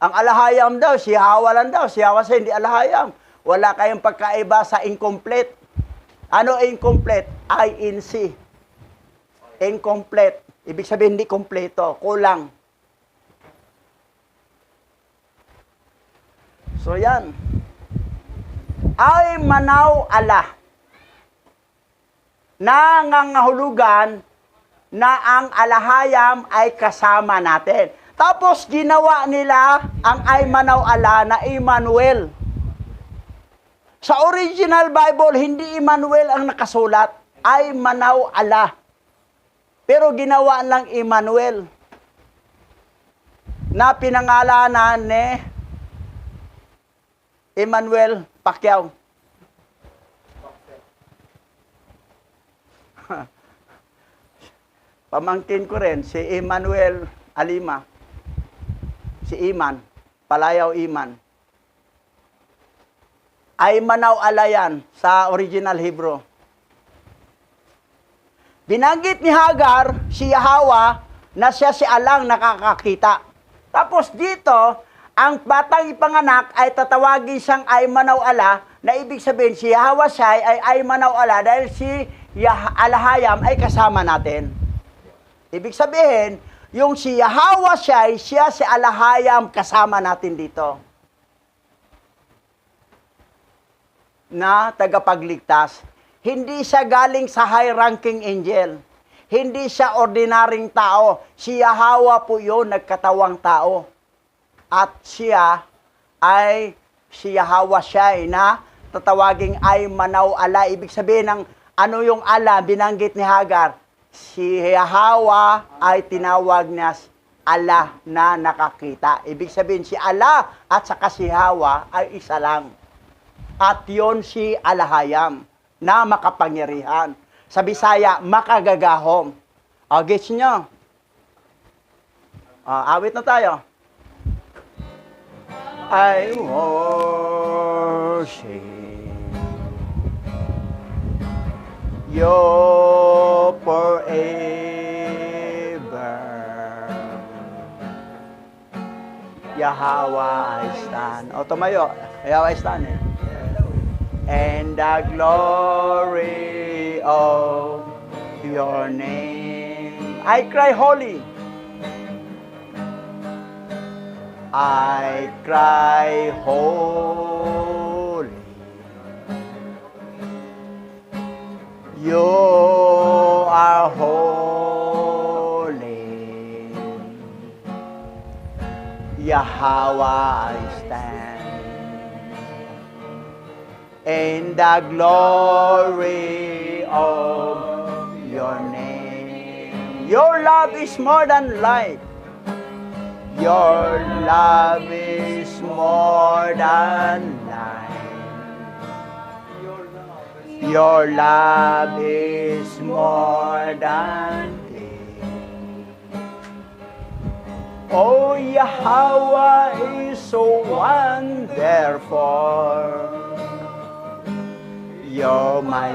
ang alahayam daw, si Yahawa lang daw, si Yahawashai hindi alahayam. Wala kayong pagkaiba sa incomplete. Ano incomplete? INC. Incomplete. Ibig sabihin, hindi kompleto. Kulang. So, yan. Ay manaw ala. Nangangahulugan na ang alahayam ay kasama natin. Tapos, ginawa nila ang ay manaw ala na Emmanuel. Sa original Bible, hindi Emmanuel ang nakasulat. Ay manaw ala. Pero ginawa lang Emmanuel na pinangalanan ni Emmanuel Pacquiao. Pamangkin ko rin, si Emmanuel Alima. Si Iman, Palayaw Iman. Ay manaw alayan sa original Hebrew. Binanggit ni Hagar, si Yahawa, na siya si Alang nakakakita. Tapos dito, ang batang ipanganak ay tatawagin siyang ay manaw ala, na ibig sabihin si Yahawashai ay manaw ala dahil si alahayam ay kasama natin. Ibig sabihin, yung si Yahawashai, siya si alahayam kasama natin dito. Na tagapagligtas. Hindi siya galing sa high-ranking angel. Hindi siya ordinaryong tao. Si Yahawa po yun, nagkatawang tao. At siya ay si Yahawashai na tatawaging ay manaw ala. Ibig sabihin ng ano yung ala, binanggit ni Hagar. Si Yahawa ay tinawag niya ala na nakakita. Ibig sabihin si ala at saka si Yahawa ay isa lang. At yon si alahayam na makapangyarihan. Sa Bisaya, makagagahom. Gets nyo? Awit na tayo. I worship you forever. Yahweh I stand. Tumayo. Yahweh I stand eh. And the glory of your name. I cry holy. I cry holy. You are holy. Yahweh I stand. In the glory of your name. Your love is more than life. Your love is more than life. Your love is more than day. Oh, Yahweh is so wonderful. You're my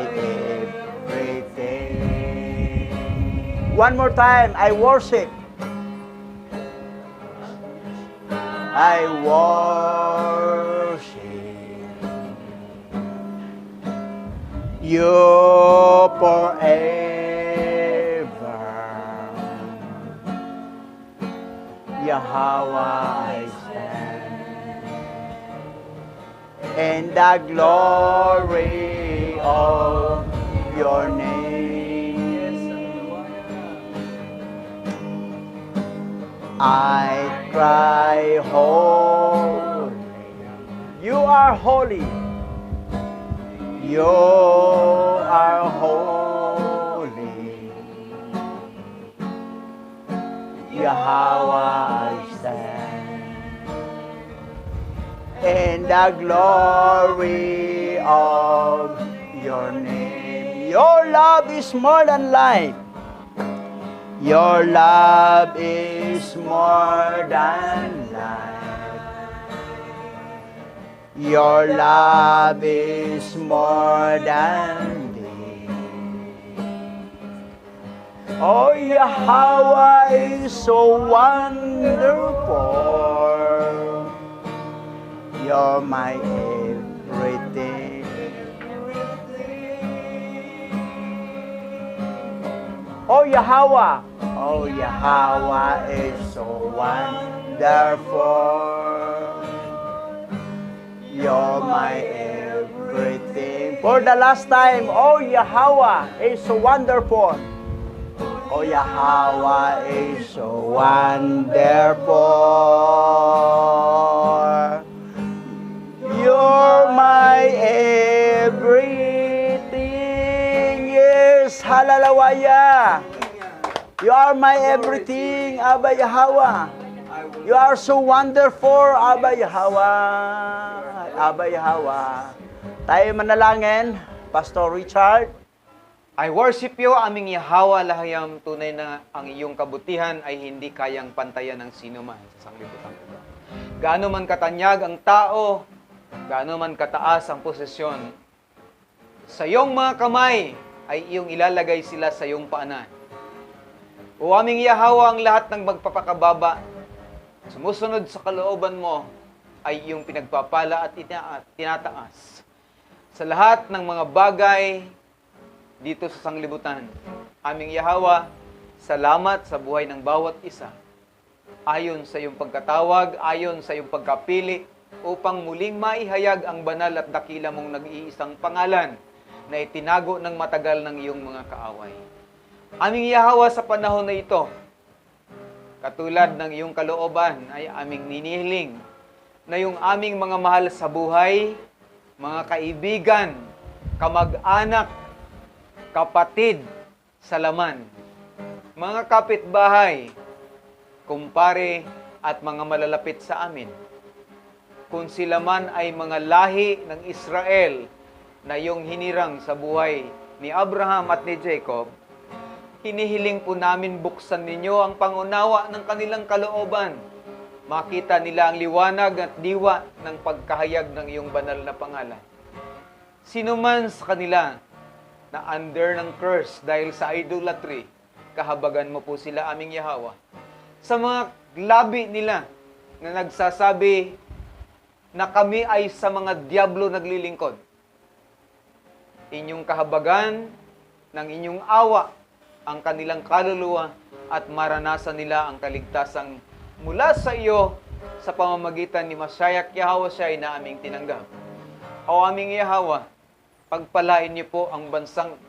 everything. One more time, I worship. I worship you forever. Yahweh I stand. In the glory of cry, holy. You are holy. You are holy. Yahweh, I stand in the glory of your name. Your love is more than life. Your love is more than life. Your love is more than day. Oh, Yahweh is so wonderful. You're my everything. Oh, Yahweh. Oh, Yahweh is so wonderful. You're my everything. For the last time, oh, Yahweh is so wonderful. Oh, Yahweh is so wonderful. You're my everything. Yes, hallelujah. You are my everything, Abba Yahweh. You are so wonderful, Abba Yahweh. Abba Yahweh. Tayo manalangin, Pastor Richard. I worship you, aming Yahweh lahayam, tunay na ang iyong kabutihan ay hindi kayang pantayan ng sino man sa sanglibutan ito. Gaano man katanyag ang tao, gaano man kataas ang posisyon, sa iyong mga kamay ay iyong ilalagay sila sa iyong paanan. O aming Yahweh, ang lahat ng magpapakababa, sumusunod sa kalooban mo, ay iyong pinagpapala at tinataas. Sa lahat ng mga bagay dito sa sanglibutan, aming Yahweh, salamat sa buhay ng bawat isa. Ayon sa iyong pagkatawag, ayon sa iyong pagkapili, upang muling maihayag ang banal at dakila mong nag-iisang pangalan na itinago ng matagal ng iyong mga kaaway. Aming Yahweh, sa panahon na ito, katulad ng iyong kalooban, ay aming ninihiling na yung aming mga mahal sa buhay, mga kaibigan, kamag-anak, kapatid sa laman, mga kapitbahay, kumpare at mga malalapit sa amin, kung sila man ay mga lahi ng Israel na yung hinirang sa buhay ni Abraham at ni Jacob, hinihiling po namin buksan ninyo ang pangunawa ng kanilang kalooban. Makita nila ang liwanag at diwa ng pagkahayag ng iyong banal na pangalan. Sino man sa kanila na under ng curse dahil sa idolatry, kahabagan mo po sila, aming Yahweh. Sa mga labi nila na nagsasabi na kami ay sa mga diablo naglilingkod, inyong kahabagan ng inyong awa ang kanilang kaluluwa at maranasan nila ang kaligtasang mula sa iyo sa pamamagitan ni Mashiach Yahawashi na aming tinanggap. O aming Yahweh, pagpalain niyo po ang bansang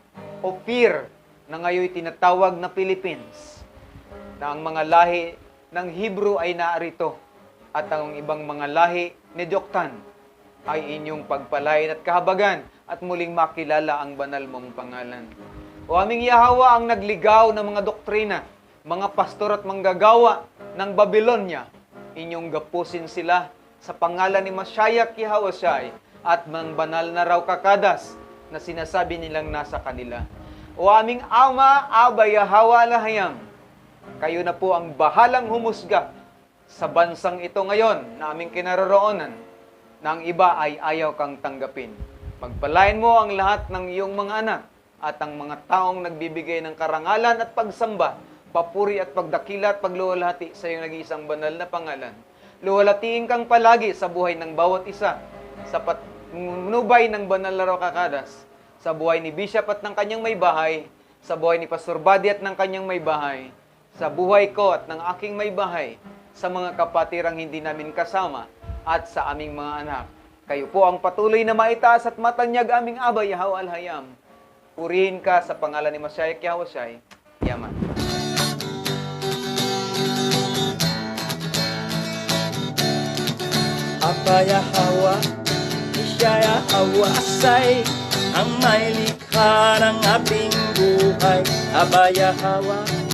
Ophir na ngayon tinatawag na Philippines, na ang mga lahi ng Hebrew ay naarito at ang ibang mga lahi ni Joktan ay inyong pagpalain at kahabagan at muling makilala ang banal mong pangalan. O aming Yahweh, ang nagligaw ng mga doktrina, mga pastor at manggagawa ng Babylonia, inyong gapusin sila sa pangalan ni Mashiach Yahawashi at mga banal na raw kakadas na sinasabi nilang nasa kanila. O aming Ama, Abba Yahweh lahayam, kayo na po ang bahalang humusga sa bansang ito ngayon na aming kinaroroonan, na ang iba ay ayaw kang tanggapin. Pagpalain mo ang lahat ng iyong mga anak at ang mga taong nagbibigay ng karangalan at pagsamba, papuri at pagdakila at pagluwalhati sa iyong nag-iisang banal na pangalan. Luwalhatiin kang palagi sa buhay ng bawat isa, sa patnubay ng banal na raw kakadas, sa buhay ni Bishop at ng kanyang may bahay, sa buhay ni Pastor Buddy at ng kanyang may bahay, sa buhay ko at ng aking may bahay, sa mga kapatirang hindi namin kasama, at sa aming mga anak. Kayo po ang patuloy na maitaas at matanyag aming Abba Yahweh Al-Hayam. Purihin ka sa pangalan ni Mashiach Yahawashi. Yaman. Abaya Hawa, Ishaya Hawasay, ang may likha ng ating buhay. Abaya Hawa,